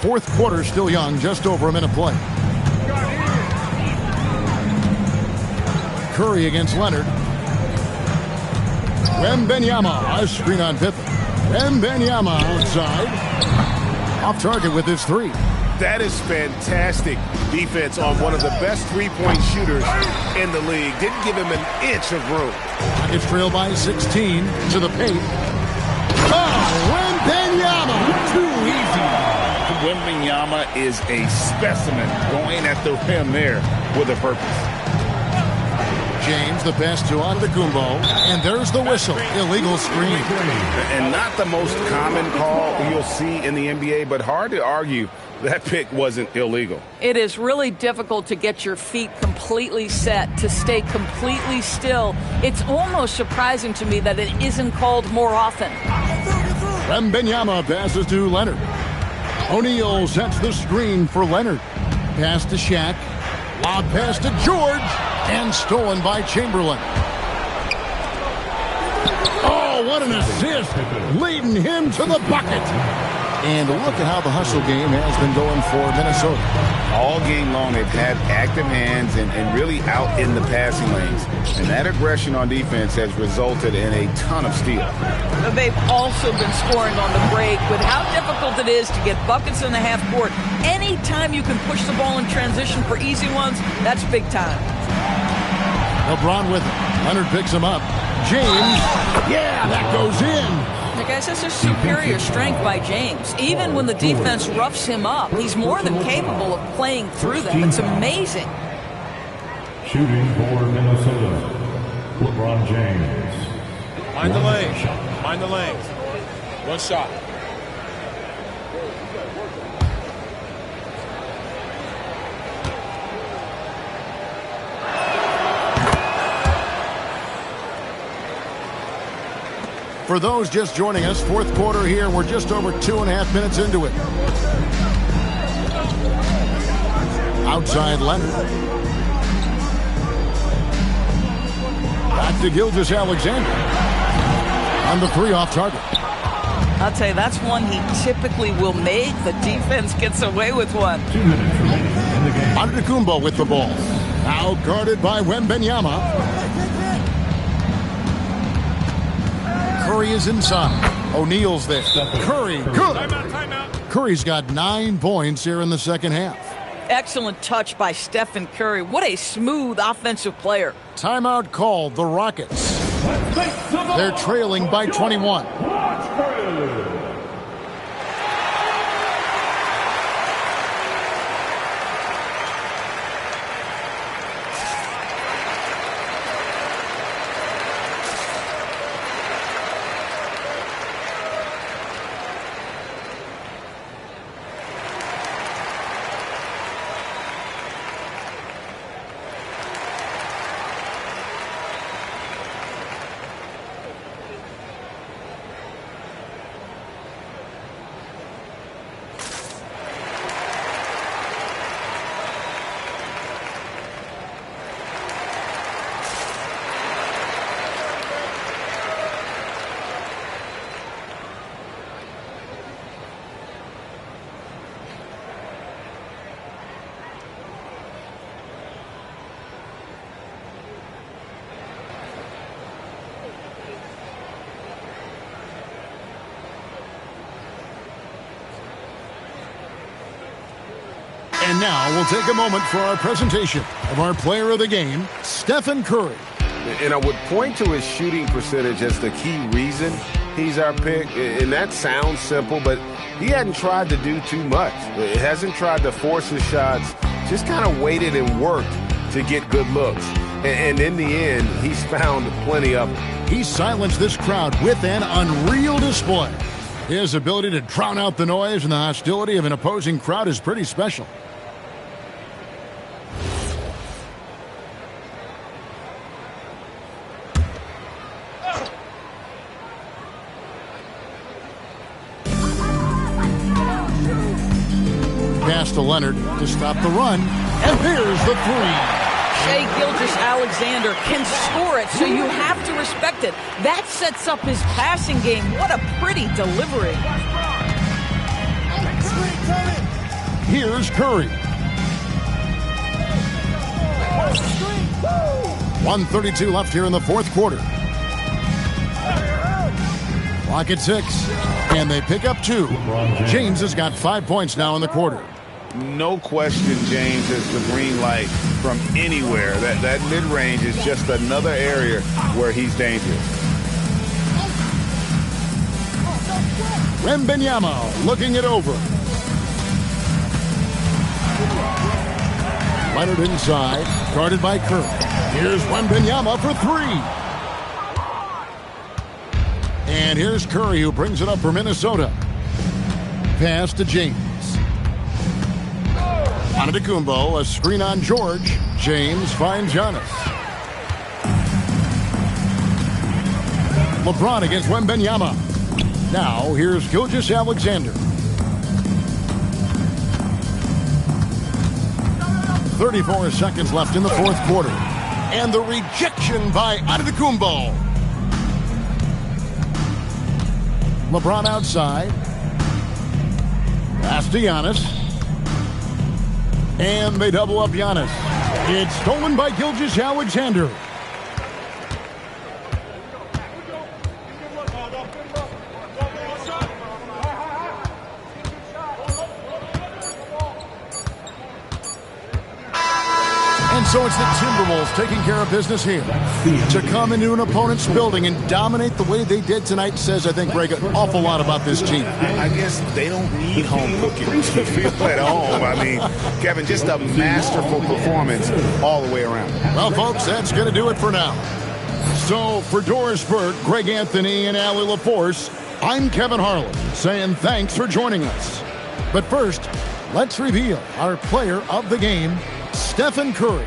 Speaker 7: fourth quarter still young, just over a minute play. Curry against Leonard. Wembanyama, a screen on Pippen. Wembanyama outside. Off target with his three.
Speaker 8: That is fantastic defense on one of the best three-point shooters in the league. Didn't give him an inch of room.
Speaker 7: Rockets trail by 16 to the paint. Oh, Wembanyama, too easy.
Speaker 8: Wembanyama is a specimen going at the rim there with a purpose.
Speaker 7: James, the pass to Antetokounmpo, and there's the whistle. Illegal screen.
Speaker 8: And not the most common call you'll see in the NBA, but hard to argue that pick wasn't illegal.
Speaker 9: It is really difficult to get your feet completely set, to stay completely still. It's almost surprising to me that it isn't called more often.
Speaker 7: Wembanyama passes to Leonard. O'Neal sets the screen for Leonard. Pass to Shaq. Lob pass to George. And stolen by Chamberlain. Oh, what an assist. Leading him to the bucket. And look at how the hustle game has been going for Minnesota.
Speaker 8: All game long, they've had active hands and really out in the passing lanes. And that aggression on defense has resulted in a ton of steals.
Speaker 9: They've also been scoring on the break. With how difficult it is to get buckets in the half court, anytime you can push the ball in transition for easy ones, that's big time.
Speaker 7: LeBron with it. Leonard picks him up. James, yeah, that goes in.
Speaker 9: Guys, this is superior strength by James. Even when the defense roughs him up, he's more than capable of playing through them. It's amazing.
Speaker 5: Shooting for Minnesota, LeBron James.
Speaker 11: Mind the lane. Mind the lane. One shot.
Speaker 7: For those just joining us, fourth quarter here. We're just over 2.5 minutes into it. Outside Leonard. Back to Gilgeous-Alexander. On the three off target.
Speaker 9: I'll tell you, that's one he typically will make. The defense gets away with one.
Speaker 5: 2 minutes remaining in the game.
Speaker 7: Antetokounmpo with the ball. Now guarded by Wembanyama. Curry is inside. O'Neal's there. Curry, good.
Speaker 11: Timeout.
Speaker 7: Curry's got 9 points here in the second half.
Speaker 9: Excellent touch by Stephen Curry. What a smooth offensive player.
Speaker 7: Timeout called the Rockets. They're trailing by 21. And now we'll take a moment for our presentation of our player of the game, Stephen Curry.
Speaker 10: And I would point to his shooting percentage as the key reason he's our pick. And that sounds simple, but he hadn't tried to do too much. He hasn't tried to force his shots, just kind of waited and worked to get good looks. And in the end, he's found plenty of them.
Speaker 7: He silenced this crowd with an unreal display. His ability to drown out the noise and the hostility of an opposing crowd is pretty special. Pass to Leonard to stop the run, and here's the three.
Speaker 9: Shai Gilgeous-Alexander can score it, so you have to respect it. That sets up his passing game. What a pretty delivery.
Speaker 7: Here's Curry. 1:32 left here in the fourth quarter. Clock at 6, and they pick up 2. James has got 5 points now in the quarter.
Speaker 8: No question, James has the green light from anywhere. That mid-range is just another area where he's dangerous.
Speaker 7: Wembanyama looking it over. Leonard inside, guarded by Curry. Here's Wembanyama for 3. And here's Curry, who brings it up for Minnesota. Pass to James. Antetokounmpo, a screen on George. James finds Giannis. LeBron against Wembanyama. Now here's Gilgeous-Alexander. 34 seconds left in the fourth quarter. And the rejection by Antetokounmpo. LeBron outside. Pass to Giannis. And they double up Giannis. It's stolen by Gilgeous-Alexander. And so it's the Timberwolves taking care of business here. To come into an opponent's building and dominate the way they did tonight says, I think, Greg, an awful lot about this team.
Speaker 8: I guess they don't need home cooking to feel at home. I mean, Kevin, just a masterful performance all the way around.
Speaker 7: Well, folks, that's going to do it for now. So for Doris Burke, Greg Anthony, and Allie LaForce, I'm Kevin Harlan saying thanks for joining us. But first, let's reveal our player of the game, Stephen Curry.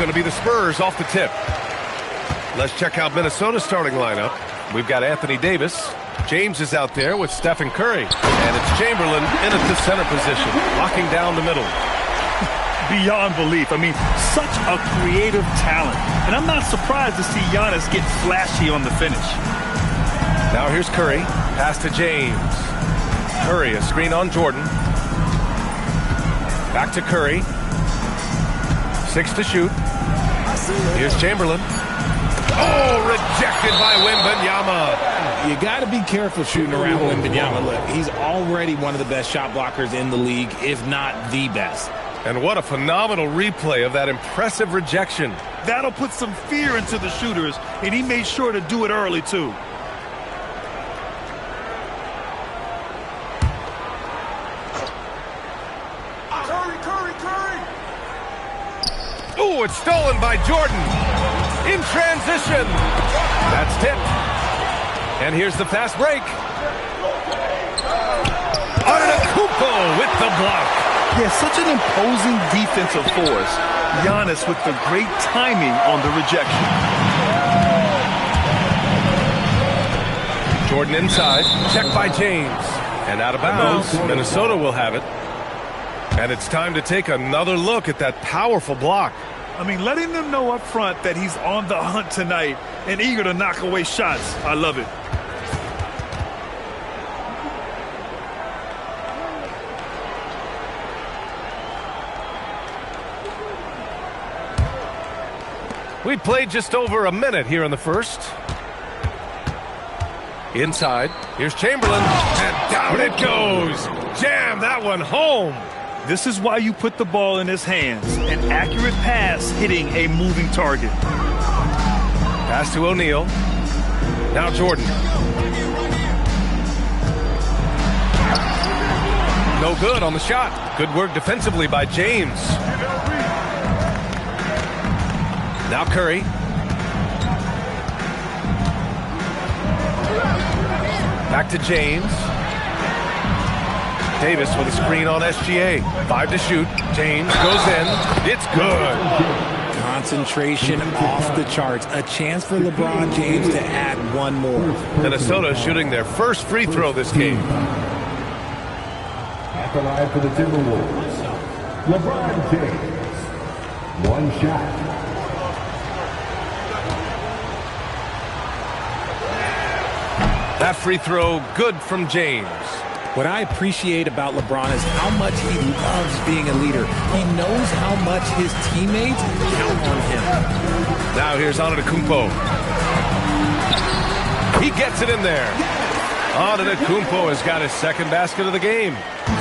Speaker 1: going to be the Spurs off the tip. Let's check out Minnesota's starting lineup. We've got Anthony Davis. James is out there with Stephen Curry. And it's Chamberlain in at the center position, locking down the middle.
Speaker 2: Beyond belief. I mean, such a creative talent. And I'm not surprised to see Giannis get flashy on the finish.
Speaker 1: Now here's Curry. Pass to James. Curry, a screen on Jordan. Back to Curry. 6 to shoot. Here's Chamberlain. Oh, rejected by Wembanyama.
Speaker 12: You got to be careful shooting around Wembanyama. Look, he's already one of the best shot blockers in the league, if not the best.
Speaker 1: And what a phenomenal replay of that impressive rejection.
Speaker 2: That'll put some fear into the shooters, and he made sure to do it early, too.
Speaker 1: Ooh, it's stolen by Jordan. In transition. That's tipped. And here's the fast break. Antetokounmpo with the block.
Speaker 2: Yeah, such an imposing defensive force. Giannis with the great timing on the rejection.
Speaker 1: Jordan inside. Checked by James. And out of bounds. Minnesota will have it. And it's time to take another look at that powerful block.
Speaker 2: I mean, letting them know up front that he's on the hunt tonight and eager to knock away shots. I love it.
Speaker 1: We played just over a minute here in the first. Inside. Here's Chamberlain. And down it goes. Jam that one home.
Speaker 2: This is why you put the ball in his hands. An accurate pass hitting a moving target.
Speaker 1: Pass to O'Neal. Now Jordan. No good on the shot. Good work defensively by James. Now Curry. Back to James. Davis with a screen on SGA. 5 to shoot. James goes in. It's good.
Speaker 12: Concentration off the charts. A chance for LeBron James to add one more.
Speaker 1: Minnesota shooting their first free throw this game.
Speaker 5: At the line for the Timberwolves, LeBron James. One shot.
Speaker 1: That free throw good from James.
Speaker 12: What I appreciate about LeBron is how much he loves being a leader. He knows how much his teammates count on him.
Speaker 1: Now here's Antetokounmpo. He gets it in there. Antetokounmpo has got his second basket of the game.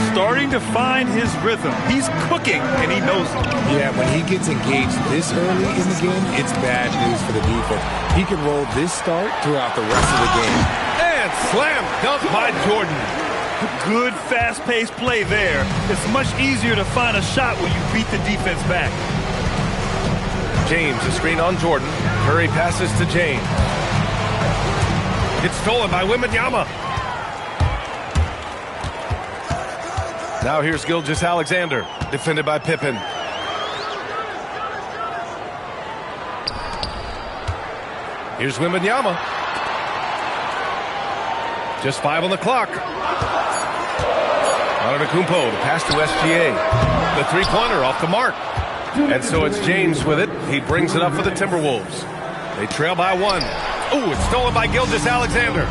Speaker 2: Starting to find his rhythm. He's cooking, and he knows it.
Speaker 12: Yeah, when he gets engaged this early in the game, it's bad news for the defense. He can roll this start throughout the rest of the game.
Speaker 1: And slam dunk by Jordan.
Speaker 2: Good fast-paced play there. It's much easier to find a shot when you beat the defense back.
Speaker 1: James, a screen on Jordan. Curry passes to James. It's stolen by Wembanyama. Now here's Gilgeous-Alexander, defended by Pippen. Here's Wembanyama. Just 5 on the clock. Antetokounmpo, the pass to SGA. The three-pointer off the mark. And so it's James with it. He brings it up for the Timberwolves. They trail by 1. Ooh, it's stolen by Gilgeous-Alexander.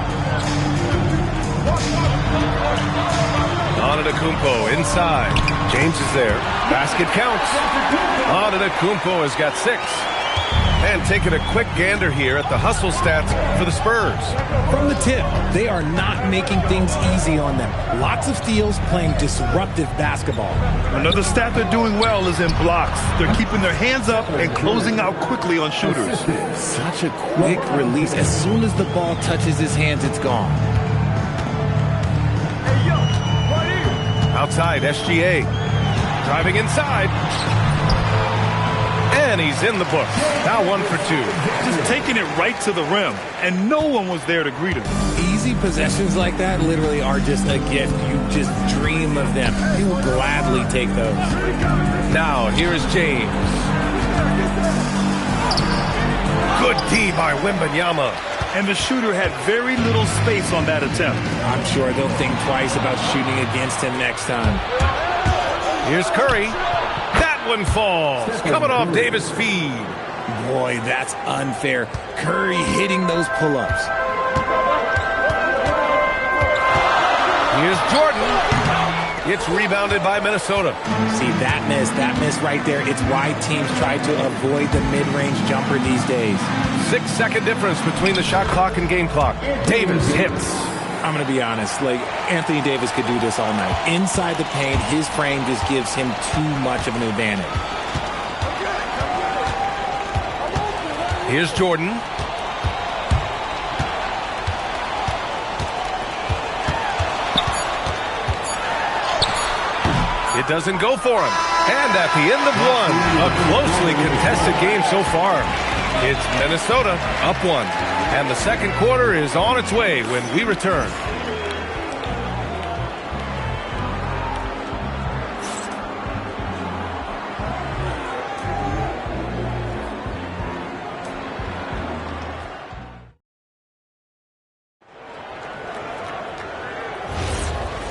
Speaker 1: Antetokounmpo inside. James is there. Basket counts. Antetokounmpo has got 6. And taking a quick gander here at the hustle stats for the Spurs.
Speaker 12: From the tip, they are not making things easy on them. Lots of steals, playing disruptive basketball.
Speaker 2: Another stat they're doing well is in blocks. They're keeping their hands up and closing out quickly on shooters.
Speaker 12: Such a quick release. As soon as the ball touches his hands, it's gone.
Speaker 1: Outside, SGA. Driving inside. And he's in the books. Now 1 for 2.
Speaker 2: Just taking it right to the rim, and no one was there to greet him.
Speaker 12: Easy possessions like that literally are just a gift. You just dream of them. You will gladly take those.
Speaker 1: Now, here is James. by Wembanyama.
Speaker 2: And the shooter had very little space on that attempt.
Speaker 12: I'm sure they'll think twice about shooting against him next time.
Speaker 1: Here's Curry. That one falls. Coming off Davis' feed.
Speaker 12: Boy, that's unfair. Curry hitting those pull-ups.
Speaker 1: Here's Jordan. It's rebounded by Minnesota.
Speaker 12: See, that miss right there. It's why teams try to avoid the mid-range jumper these days.
Speaker 1: 6-second difference between the shot clock and game clock. Davis hits.
Speaker 12: I'm going to be honest. Like, Anthony Davis could do this all night. Inside the paint, his frame just gives him too much of an advantage.
Speaker 1: Here's Jordan. It doesn't go for him. And at the end of one, a closely contested game so far. It's Minnesota up one. And the second quarter is on its way when we return.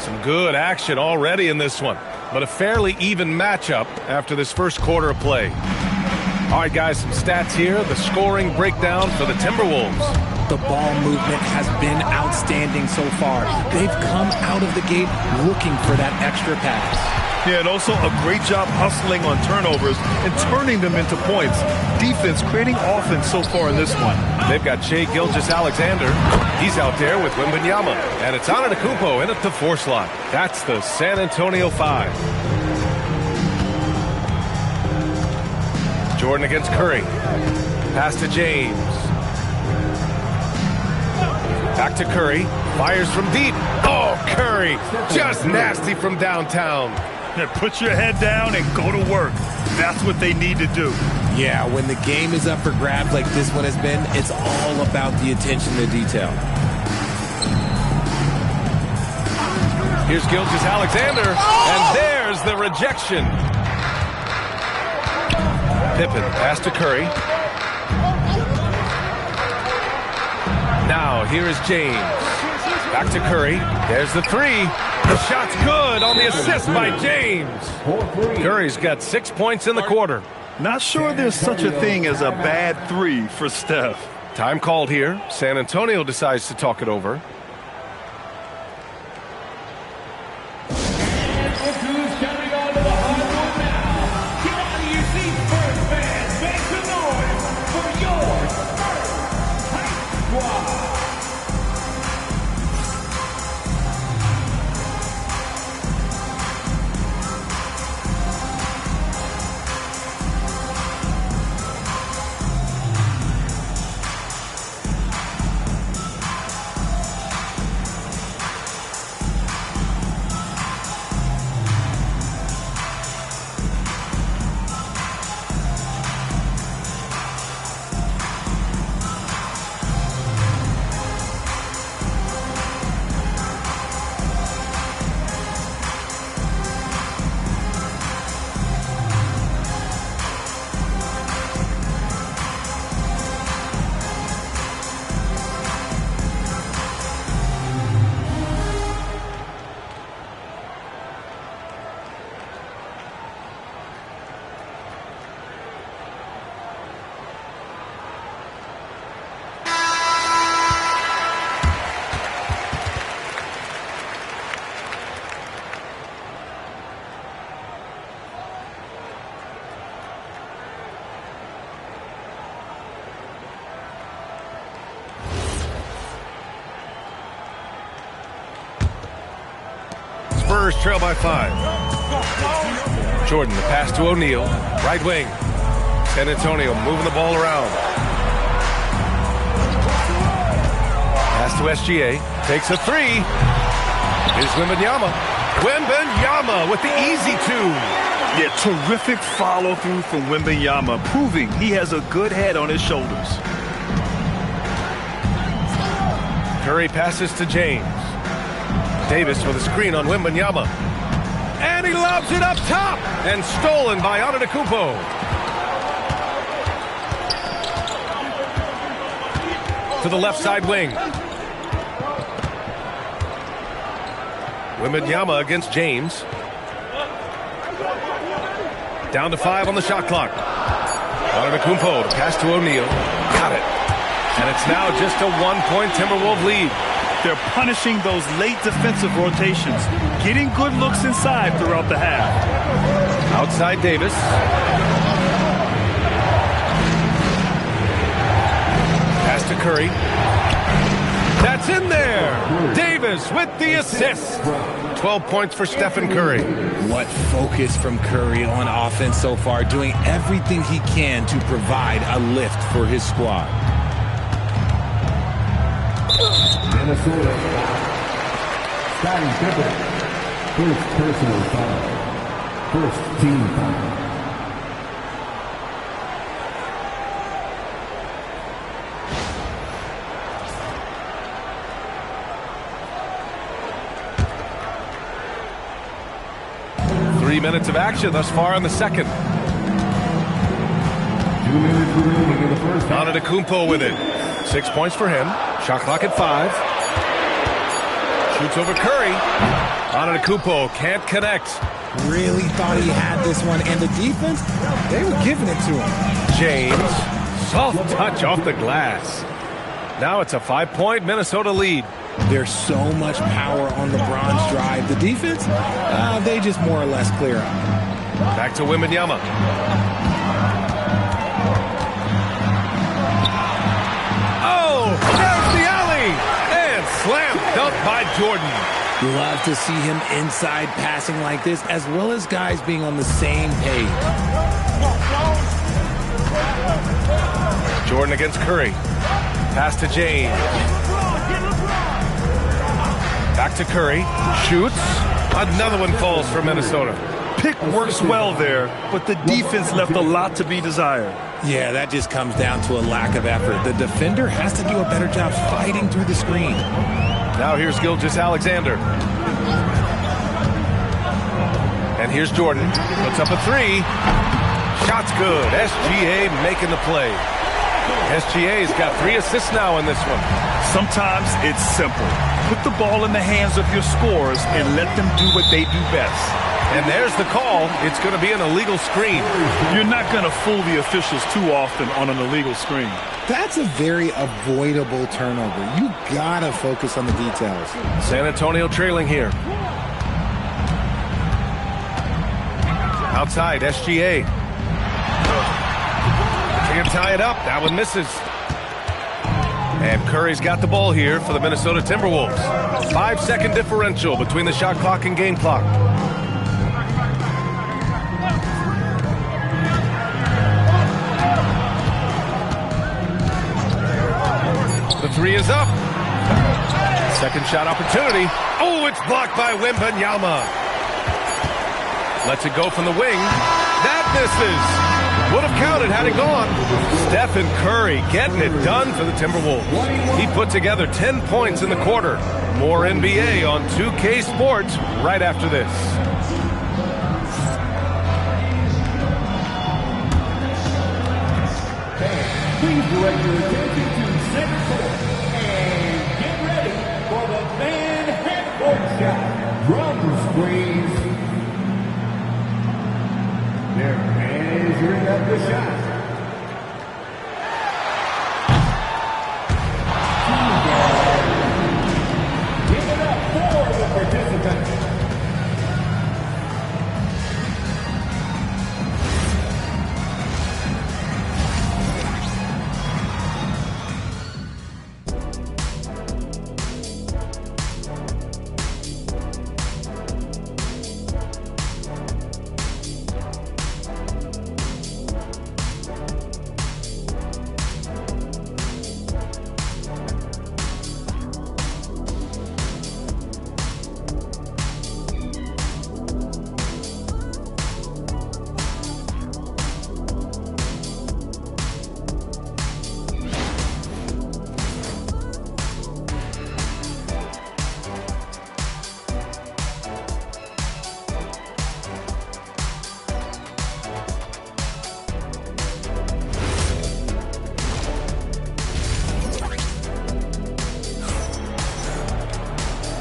Speaker 1: Some good action already in this one, but a fairly even matchup after this first quarter of play. All right, guys, some stats here. The scoring breakdown for the Timberwolves.
Speaker 12: The ball movement has been outstanding so far. They've come out of the gate looking for that extra pass.
Speaker 2: Yeah, and also a great job hustling on turnovers and turning them into points. Defense creating offense so far in this one.
Speaker 1: They've got Shai Gilgeous-Alexander. He's out there with Wembanyama. And it's Antetokounmpo in at the 4 slot. That's the San Antonio 5. Jordan against Curry. Pass to James. Back to Curry. Fires from deep. Oh, Curry. Just nasty from downtown.
Speaker 2: Yeah, put your head down and go to work. That's what they need to do.
Speaker 12: Yeah, when the game is up for grabs like this one has been, it's all about the attention to detail.
Speaker 1: Here's Gilgeous-Alexander. And there's the rejection. Pippen, pass to Curry. Now, here is James. Back to Curry. There's the 3. The shot's good on the assist by James. Curry's got 6 points in the quarter.
Speaker 2: Not sure there's such a thing as a bad 3 for Steph.
Speaker 1: Time called here. San Antonio decides to talk it over. Spurs trail by 5. Jordan, the pass to O'Neal. Right wing. San Antonio moving the ball around. Pass to SGA. Takes a 3. Here's Wembanyama. Wembanyama with the easy 2.
Speaker 2: Yeah, terrific follow-through from Wembanyama, proving he has a good head on his shoulders.
Speaker 1: Curry passes to James. Davis with a screen on Wembanyama. And he lobs it up top. And stolen by Antetokounmpo. to the left side wing. Wembanyama against James. Down to 5 on the shot clock. Antetokounmpo, pass to O'Neal. Got it. And it's now just a 1-point Timberwolves lead.
Speaker 2: They're punishing those late defensive rotations, getting good looks inside throughout the half.
Speaker 1: Outside Davis. Pass to Curry. That's in there. Davis with the assist. 12 points for Stephen Curry.
Speaker 12: What focus from Curry on offense so far, doing everything he can to provide a lift for his squad.
Speaker 5: Minnesota. Scottie Pippen. First personal foul. First team foul.
Speaker 1: Minutes of action thus far in the second.
Speaker 5: 2 minutes remaining in the first half.
Speaker 1: Antetokounmpo with it. 6 points for him. Shot clock at 5. Shoots over Curry. Antetokounmpo can't connect.
Speaker 12: Really thought he had this one, and the defense, they were giving it to him.
Speaker 1: James, soft touch off the glass. Now it's a 5-point Minnesota lead.
Speaker 12: There's so much power on LeBron's drive. The defense, they just more or less clear out.
Speaker 1: Back to Wembanyama. Oh, there's the alley! And slam dunk by Jordan.
Speaker 12: Love to see him inside passing like this, as well as guys being on the same page.
Speaker 1: Jordan against Curry. Pass to James. Back to Curry. Shoots. Another one falls for Minnesota.
Speaker 2: Pick works well there, but the defense left a lot to be desired.
Speaker 12: Yeah, that just comes down to a lack of effort. The defender has to do a better job fighting through the screen.
Speaker 1: Now here's Gilgeous-Alexander. And here's Jordan. Puts up a 3. Shot's good. SGA making the play. SGA's got 3 assists now in this one.
Speaker 2: Sometimes it's simple. Put the ball in the hands of your scorers and let them do what they do best.
Speaker 1: And there's the call. It's going to be an illegal screen.
Speaker 2: You're not going to fool the officials too often on an illegal screen.
Speaker 12: That's a very avoidable turnover. You got to focus on the details.
Speaker 1: San Antonio trailing here. Outside, SGA. Can't tie it up. That one misses. And Curry's got the ball here for the Minnesota Timberwolves. 5-second differential between the shot clock and game clock. The 3 is up. Second shot opportunity. Oh, it's blocked by Wembanyama. Lets it go from the wing. That misses. Would have counted had it gone. Stephen Curry getting it done for the Timberwolves. He put together 10 points in the quarter. More NBA on 2K Sports right after this.
Speaker 5: Please direct your attention to center court and get ready for the fan half-court shot. Drum squeeze. They're measuring up the shot. Give it up for the participants.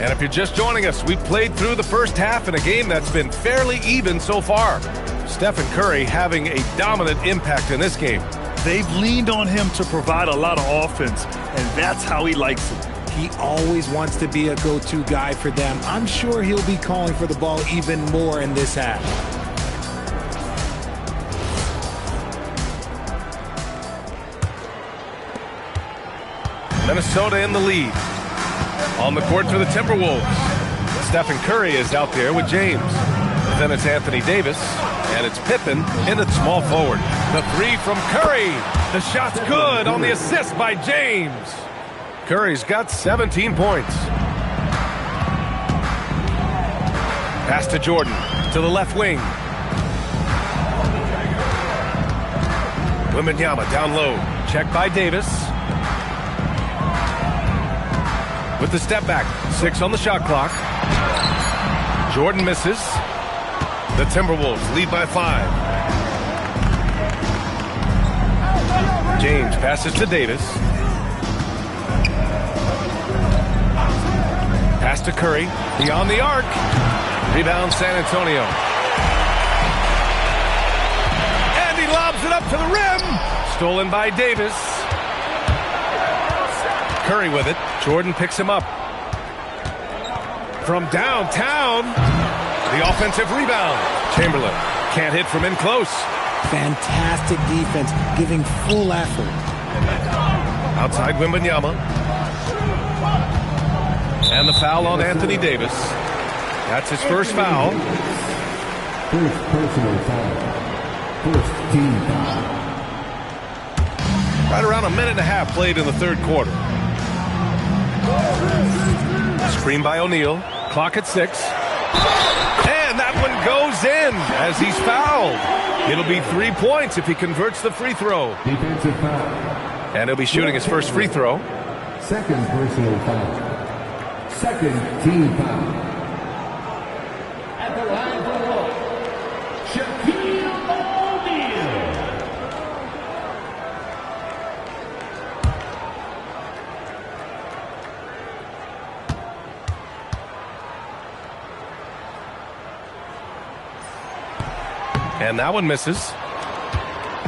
Speaker 1: And if you're just joining us, we played through the first half in a game that's been fairly even so far. Stephen Curry having a dominant impact in this game.
Speaker 2: They've leaned on him to provide a lot of offense, and that's how he likes it.
Speaker 12: He always wants to be a go-to guy for them. I'm sure he'll be calling for the ball even more in this half.
Speaker 1: Minnesota in the lead. On the court for the Timberwolves. Stephen Curry is out there with James. Then it's Anthony Davis, and it's Pippen in at small forward. The three from Curry. The shot's good on the assist by James. Curry's got 17 points. Pass to Jordan, to the left wing. Wembanyama down low. Check by Davis. With the step back, 6 on the shot clock. Jordan misses. The Timberwolves lead by 5. James passes to Davis. Pass to Curry. Beyond the arc. Rebound San Antonio. And he lobs it up to the rim. Stolen by Davis. Curry with it. Jordan picks him up. From downtown, the offensive rebound. Chamberlain can't hit from in close.
Speaker 12: Fantastic defense, giving full effort.
Speaker 1: Outside Wembanyama. And the foul on Anthony Davis. That's his first foul.
Speaker 6: First personal foul. First team foul.
Speaker 1: Right around a minute and a half played in the third quarter. Screen by O'Neal. Clock at 6. And that one goes in as he's fouled. It'll be 3 points if he converts the free throw.
Speaker 6: Defensive foul.
Speaker 1: And he'll be shooting his first free throw.
Speaker 6: Second personal foul. Second team foul. At the line for one, Shaquille O'Neal.
Speaker 1: And that one misses.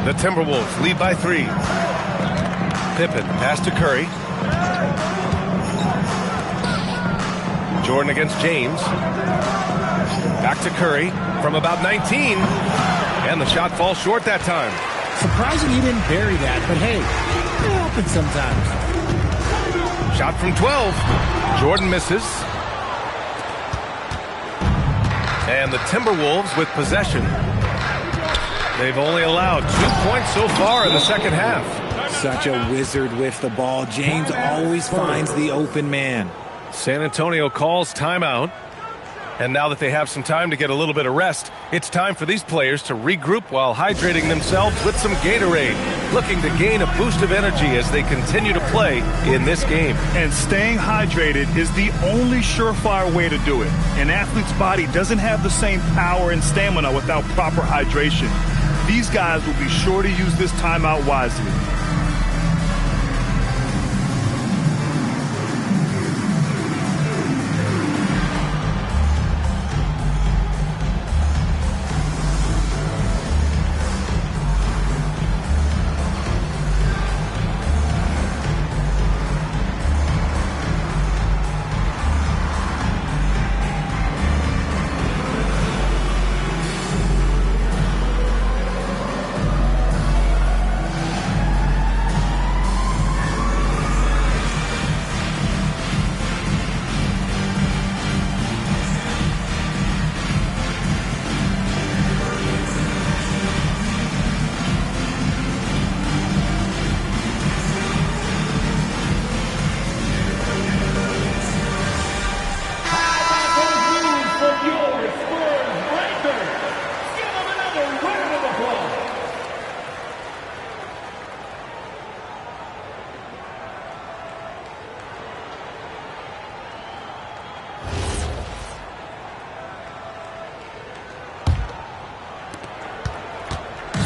Speaker 1: The Timberwolves lead by 3. Pippen pass to Curry. Jordan against James. Back to Curry from about 19. And the shot falls short that time.
Speaker 12: Surprising he didn't bury that, but hey, it happens sometimes.
Speaker 1: Shot from 12. Jordan misses. And the Timberwolves with possession. They've only allowed 2 points so far in the second half.
Speaker 12: Such a wizard with the ball. James always finds the open man.
Speaker 1: San Antonio calls timeout. And now that they have some time to get a little bit of rest, it's time for these players to regroup while hydrating themselves with some Gatorade, looking to gain a boost of energy as they continue to play in this game.
Speaker 2: And staying hydrated is the only surefire way to do it. An athlete's body doesn't have the same power and stamina without proper hydration. These guys will be sure to use this timeout wisely.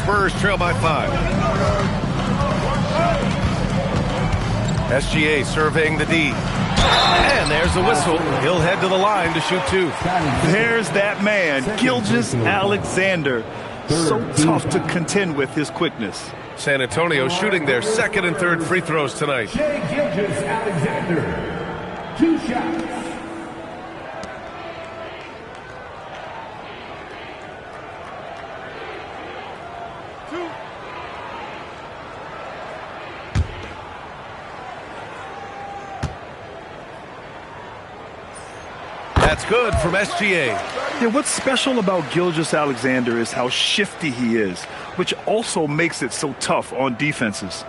Speaker 1: Spurs trail by 5. SGA surveying the D. And there's the whistle. He'll head to the line to shoot 2.
Speaker 2: There's that man, Gilgeous-Alexander. So tough to contend with his quickness.
Speaker 1: San Antonio shooting their second and third free throws tonight.
Speaker 5: Shai Gilgeous-Alexander, 2 shots.
Speaker 1: That's good from SGA.
Speaker 2: Yeah, what's special about Gilgeous-Alexander is how shifty he is, which also makes it so tough on defenses.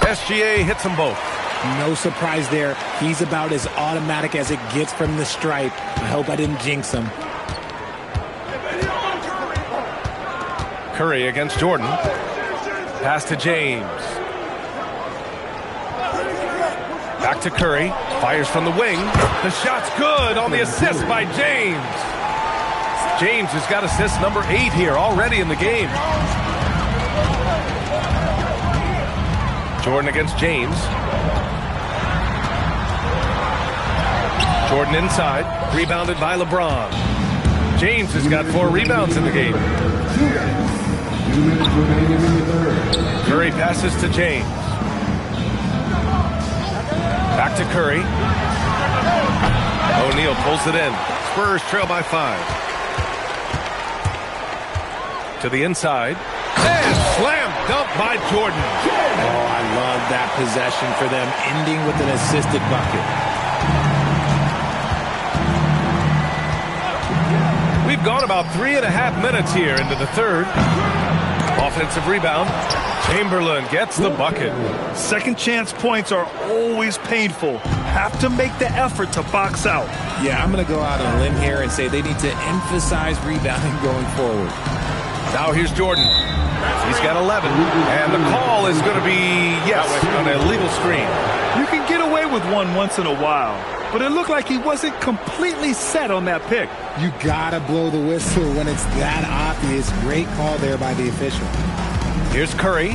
Speaker 1: SGA hits them both.
Speaker 12: No surprise there. He's about as automatic as it gets from the stripe. I hope I didn't jinx him.
Speaker 1: Curry against Jordan. Pass to James. Back to Curry. Fires from the wing. The shot's good on the assist by James. James has got assist number 8 here already in the game. Jordan against James. Jordan inside. Rebounded by LeBron. James has got 4 rebounds in the game. Curry passes to James. Back to Curry. O'Neal pulls it in. Spurs trail by 5. To the inside. And slam dunk by Jordan.
Speaker 12: Oh, I love that possession for them, ending with an assisted bucket.
Speaker 1: We've gone about 3.5 minutes here into the third. Offensive rebound. Chamberlain gets the bucket.
Speaker 2: Second chance points are always painful. Have to make the effort to box out.
Speaker 12: Yeah, I'm going to go out on a limb here and say they need to emphasize rebounding going forward.
Speaker 1: Now here's Jordan. He's got 11. And the call is going to be, yes, on a illegal screen.
Speaker 2: You can get away with one once in a while, but it looked like he wasn't completely set on that pick.
Speaker 12: You got to blow the whistle when it's that obvious. Great call there by the official.
Speaker 1: Here's Curry.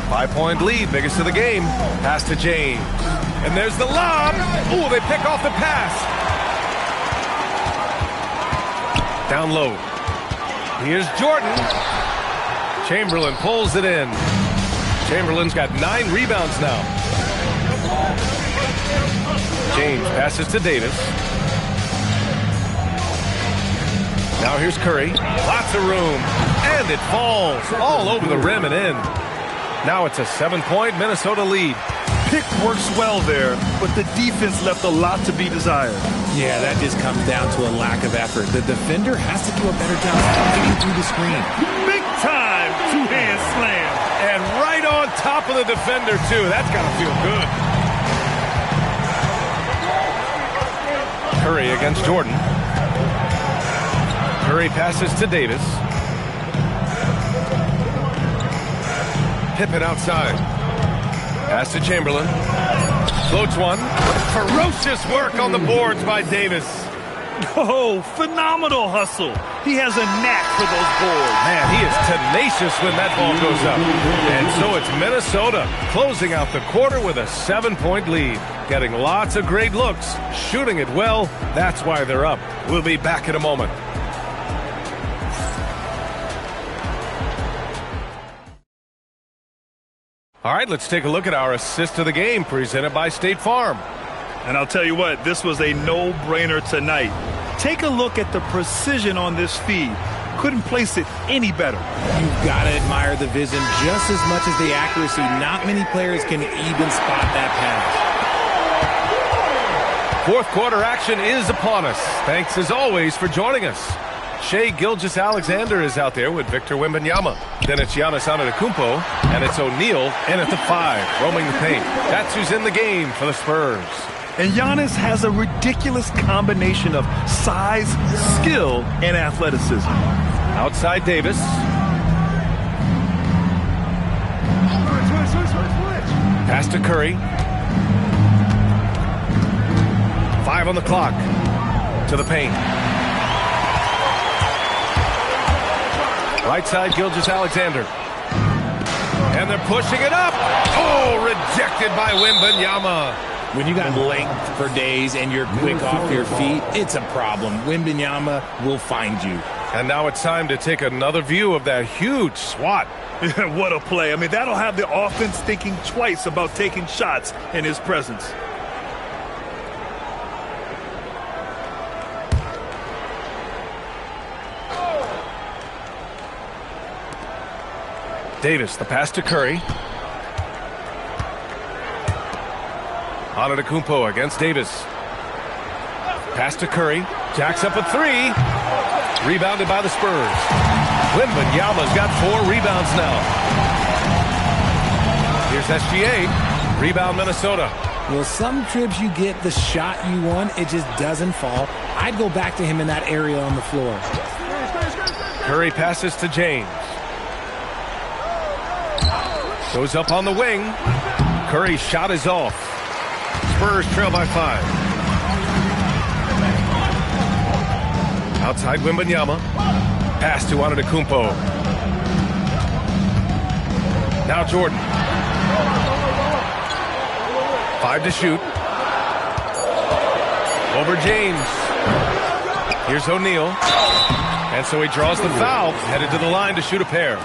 Speaker 1: 5-point lead, biggest of the game. Pass to James. And there's the lob. Ooh, they pick off the pass. Down low. Here's Jordan. Chamberlain pulls it in. Chamberlain's got 9 rebounds now. James passes to Davis. Now here's Curry. Lots of room. And it falls all over the rim and in. Now it's a 7-point Minnesota lead.
Speaker 2: Pick works well there, but the defense left a lot to be desired.
Speaker 12: Yeah, that just comes down to a lack of effort. The defender has to do a better job getting through the screen.
Speaker 2: Big time two-hand slam.
Speaker 1: And right on top of the defender, too. That's got to feel good. Curry against Jordan. Curry passes to Davis. Pippen outside. Pass to Chamberlain. Floats one. Ferocious work on the boards by Davis.
Speaker 2: Oh, phenomenal hustle. He has a knack for those boards.
Speaker 1: Man, he is tenacious when that ball goes up. And so it's Minnesota closing out the quarter with a 7-point lead. Getting lots of great looks, shooting it well. That's why they're up. We'll be back in a moment. All right, let's take a look at our assist of the game presented by State Farm.
Speaker 2: And I'll tell you what, this was a no-brainer tonight. Take a look at the precision on this feed. Couldn't place it any better.
Speaker 12: You've got to admire the vision just as much as the accuracy. Not many players can even spot that pass.
Speaker 1: Fourth quarter action is upon us. Thanks as always for joining us. Shai Gilgeous-Alexander is out there with Victor Wembanyama. Then it's Giannis Antetokounmpo, and it's O'Neal in at the 5, roaming the paint. That's who's in the game for the Spurs.
Speaker 2: And Giannis has a ridiculous combination of size, skill, and athleticism.
Speaker 1: Outside Davis. Pass to Curry. 5 on the clock. To the paint. Right side, Gilgeous-Alexander. And they're pushing it up. Oh, rejected by Wembanyama.
Speaker 12: When you got length for days and you're quick off your feet, it's a problem. Wembanyama will find you.
Speaker 1: And now it's time to take another view of that huge swat.
Speaker 2: What a play. I mean, that'll have the offense thinking twice about taking shots in his presence.
Speaker 1: Davis, the pass to Curry. Antetokounmpo against Davis. Pass to Curry. Jacks up a three. Rebounded by the Spurs. Wembanyama's got 4 rebounds now. Here's SGA. Rebound Minnesota.
Speaker 12: Well, some trips you get the shot you want, it just doesn't fall. I'd go back to him in that area on the floor.
Speaker 1: Curry passes to James. Goes up on the wing. Curry's shot is off. Spurs trail by 5. Outside Wembanyama. Pass to Antetokounmpo. Now Jordan. 5 to shoot. Over James. Here's O'Neal. And so he draws the foul. Headed to the line to shoot a pair.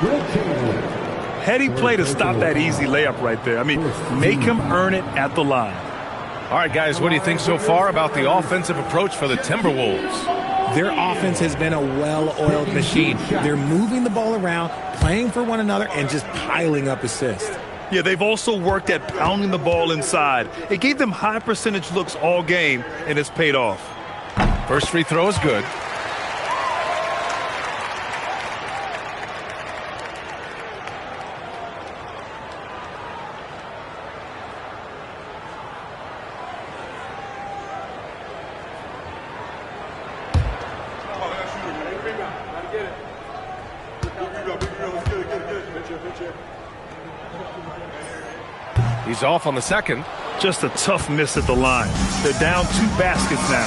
Speaker 2: Heady play to stop that easy layup right there. I mean, make him earn it at the line.
Speaker 1: All right, guys, what do you think so far about the offensive approach for the Timberwolves?
Speaker 12: Their offense has been a well-oiled machine. They're moving the ball around, playing for one another, and just piling up assists.
Speaker 2: Yeah, they've also worked at pounding the ball inside. It gave them high percentage looks all game, and it's paid off.
Speaker 1: First free throw is good. He's off on the second.
Speaker 2: Just a tough miss at the line. They're down 2 baskets now.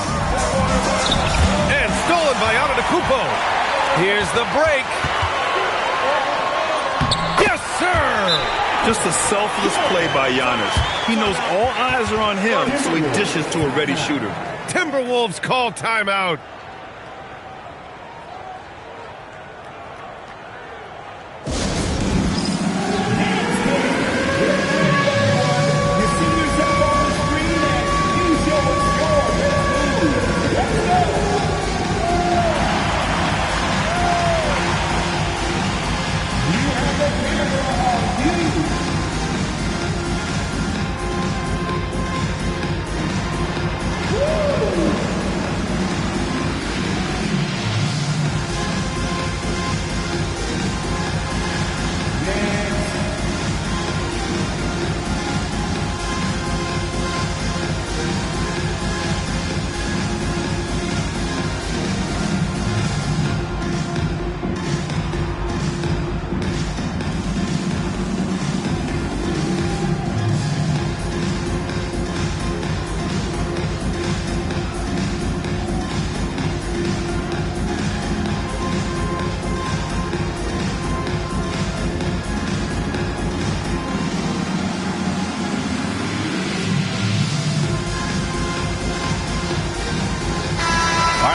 Speaker 1: And stolen by Antetokounmpo. Here's the break. Yes, sir!
Speaker 2: Just a selfless play by Giannis. He knows all eyes are on him, so he dishes to a ready shooter.
Speaker 1: Timberwolves call timeout.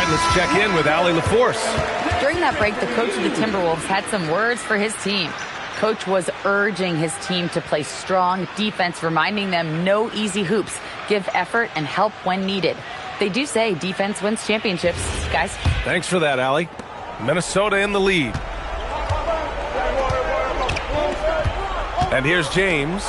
Speaker 1: Let's check in with Allie LaForce.
Speaker 4: During that break, the coach of the Timberwolves had some words for his team. Coach was urging his team to play strong defense, reminding them no easy hoops, give effort, and help when needed. They do say defense wins championships, guys.
Speaker 1: Thanks for that, Allie. Minnesota in the lead. And here's James.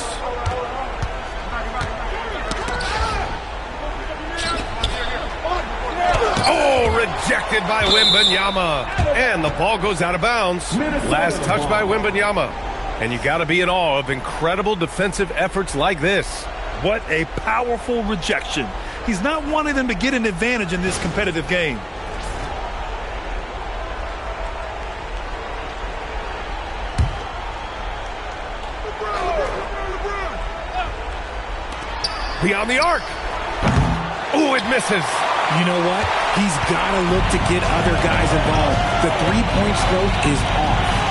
Speaker 1: Oh, rejected by Wembanyama. And the ball goes out of bounds. Last touch by Wembanyama. And you got to be in awe of incredible defensive efforts like this.
Speaker 2: What a powerful rejection. He's not wanting them to get an advantage in this competitive game.
Speaker 1: Beyond the arc. Oh, it misses.
Speaker 12: You know what? He's got to look to get other guys involved. The three-point stroke is off.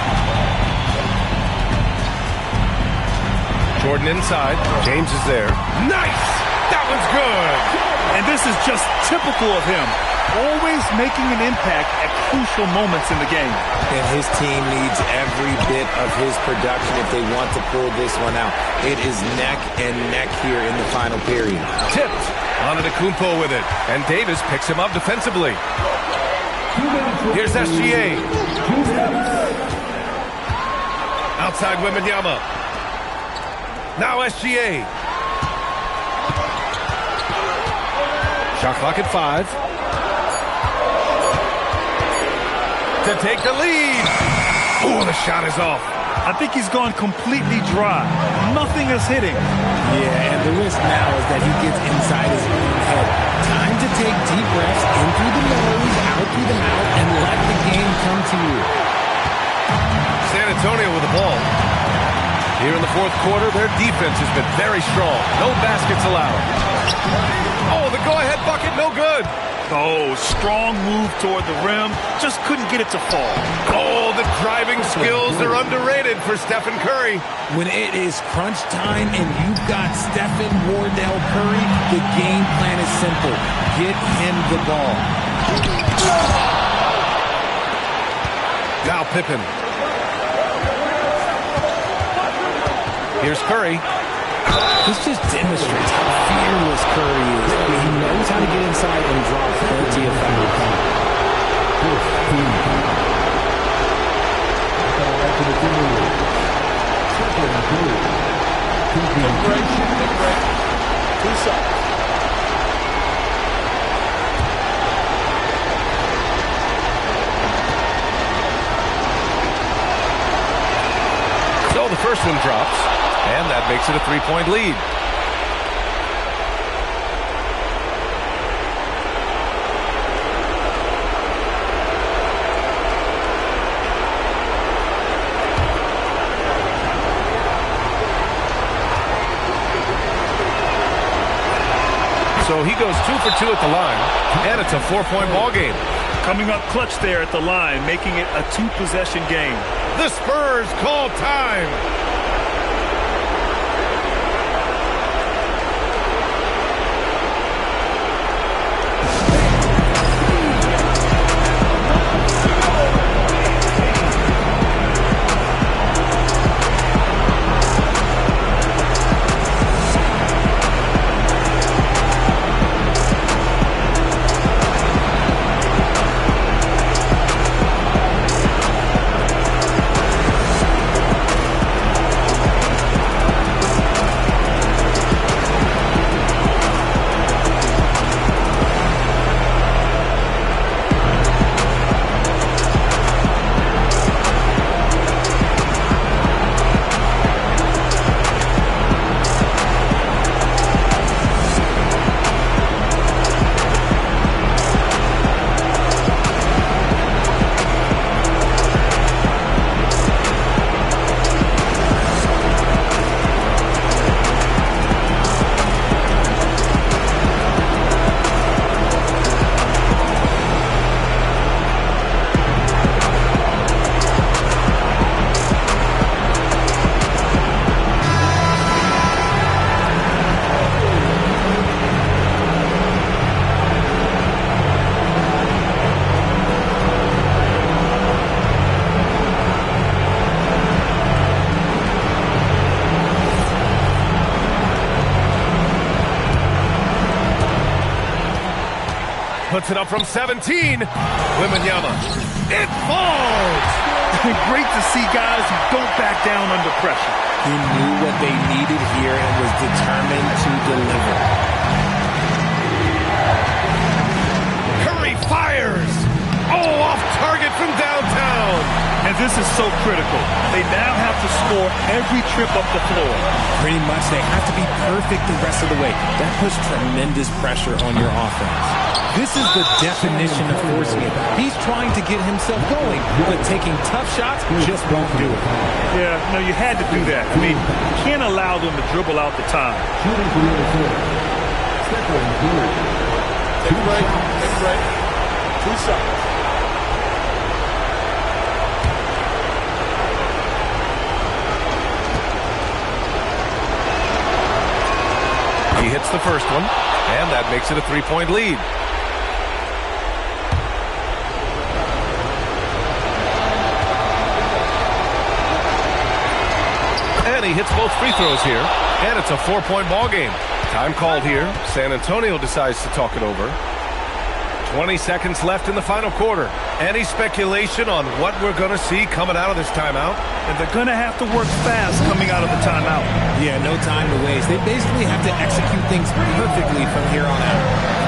Speaker 1: Gordon inside. James is there. Nice! That one's good!
Speaker 2: And this is just typical of him. Always making an impact at crucial moments in the game.
Speaker 12: And his team needs every bit of his production if they want to pull this one out. It is neck and neck here in the final period.
Speaker 1: Tipped. Antetokounmpo with it. And Davis picks him up defensively. Here's SGA. Outside Wembanyama. Now SGA. Shot clock at 5. To take the lead. Oh, the shot is off.
Speaker 2: I think he's gone completely dry. Nothing is hitting.
Speaker 12: Yeah, and the risk now is that he gets inside his own head. Time to take deep breaths in through the nose, out through the mouth, and let the game come to you.
Speaker 1: San Antonio with the ball. Here in the fourth quarter, their defense has been very strong. No baskets allowed. Oh, the go-ahead bucket, no good.
Speaker 2: Oh, strong move toward the rim. Just couldn't get it to fall.
Speaker 1: Oh, the driving skills are underrated for Stephen Curry.
Speaker 12: When it is crunch time and you've got Stephen Wardell Curry, the game plan is simple. Get him the ball.
Speaker 1: Now Pippen. Here's Curry.
Speaker 12: This just demonstrates how fearless Curry is. I mean, he knows how to get inside and drop plenty of foul time.
Speaker 1: So the first one drops. And that makes it a 3-point lead. So he goes 2 for 2 at the line, and it's a 4-point ball game.
Speaker 2: Coming up clutch there at the line, making it a 2-possession game.
Speaker 1: The Spurs call time. Puts it up from 17. Wembanyama. It falls!
Speaker 2: Great to see guys who don't back down under pressure.
Speaker 12: He knew what they needed here and was determined to deliver.
Speaker 1: Curry fires! Oh, off target from downtown!
Speaker 2: And this is so critical. They now have to score every trip up the floor.
Speaker 12: Pretty much, they have to be perfect the rest of the way. That puts tremendous pressure on your offense. This is the definition of forcing it. He's trying to get himself going, but taking tough shots just won't do it.
Speaker 2: Yeah, no, you had to do that. I mean, you can't allow them to dribble out the time.
Speaker 11: Take a break. Take a break. 2 seconds.
Speaker 1: one, and that makes it a 3-point lead. And he hits both free throws here, and it's a 4-point ball game. Time called here. San Antonio decides to talk it over. 20 seconds left in the final quarter. Any speculation on what we're going to see coming out of this timeout?
Speaker 2: And they're going to have to work fast coming out of the timeout.
Speaker 12: Yeah, no time to waste. They basically have to execute things perfectly from here on out.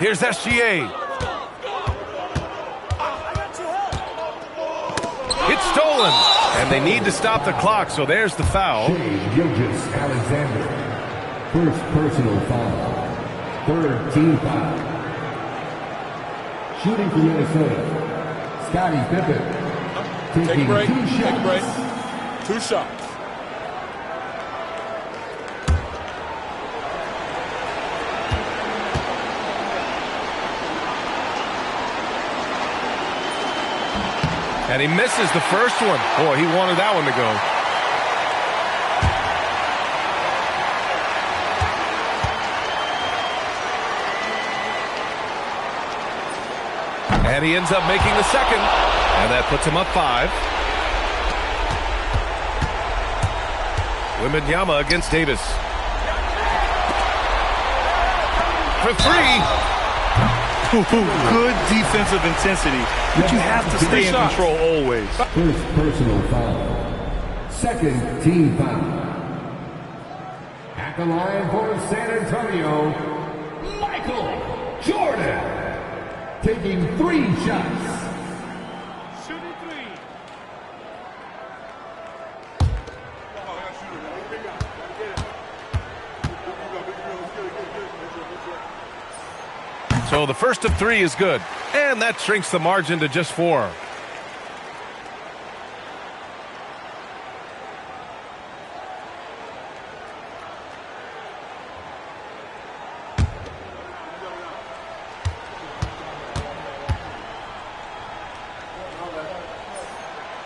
Speaker 1: Here's SGA. It's stolen. And they need to stop the clock, so there's the foul.
Speaker 6: Gilgeous-Alexander. First personal foul. Third team foul. Shooting for Minnesota, Scottie Pippen. Taking 2 shots.
Speaker 11: Take a break. 2 shots.
Speaker 1: And he misses the first one. Boy, he wanted that one to go. And he ends up making the second. And that puts him up 5. Wembanyama against Davis. For 3.
Speaker 2: Good defensive intensity, but you have to stay in control always.
Speaker 6: First personal foul. Second team foul. At the line for San Antonio, Michael Jordan. Taking 3 shots.
Speaker 11: Shooting 3.
Speaker 1: So the first of 3 is good. And that shrinks the margin to just 4.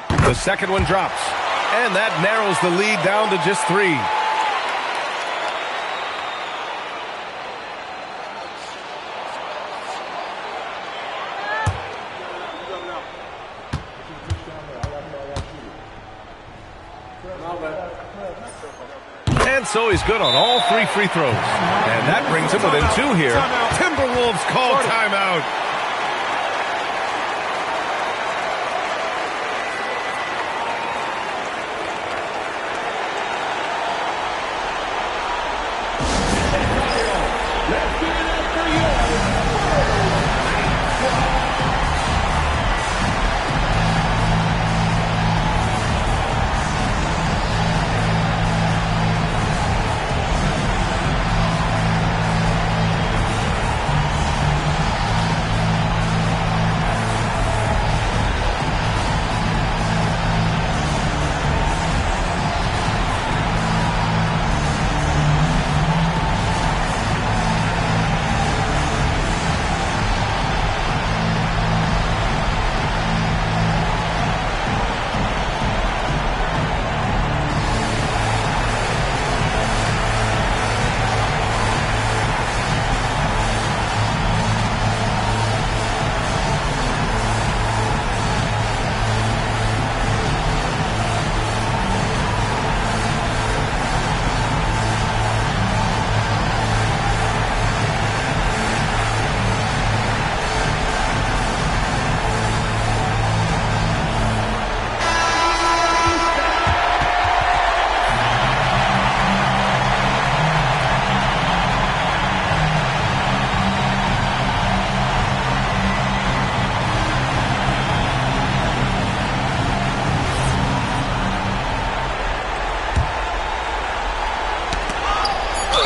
Speaker 1: The second one drops. And that narrows the lead down to just 3. And so he's good on all 3 free throws. And that brings him within 2 here. Timberwolves call timeout.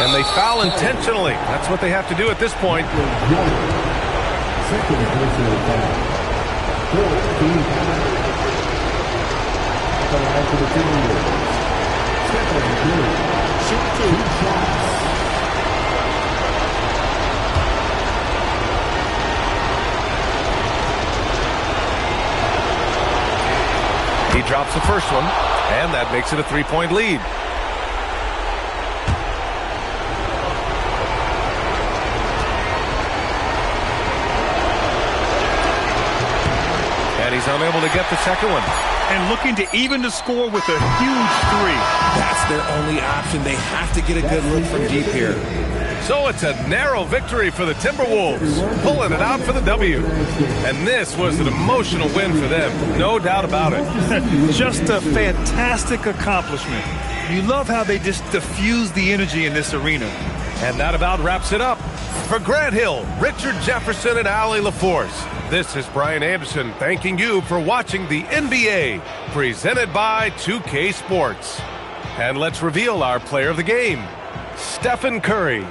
Speaker 1: And they foul intentionally. That's what they have to do at this point.
Speaker 5: Second personal foul. 14. The line for the Timberwolves. Stephen Curry. Shoot 2 shots.
Speaker 1: He drops the first one, and that makes it a 3-point lead. And he's unable to get the second one.
Speaker 2: And looking to even the score with a huge three.
Speaker 12: That's their only option. They have to get a good look from deep here.
Speaker 1: So it's a narrow victory for the Timberwolves, pulling it out for the W. And this was an emotional win for them, no doubt about it.
Speaker 2: Just a fantastic accomplishment. You love how they just diffuse the energy in this arena.
Speaker 1: And that about wraps it up. For Grant Hill, Richard Jefferson, and Allie LaForce, this is Brian Anderson thanking you for watching the NBA, presented by 2K Sports. And let's reveal our player of the game, Stephen Curry.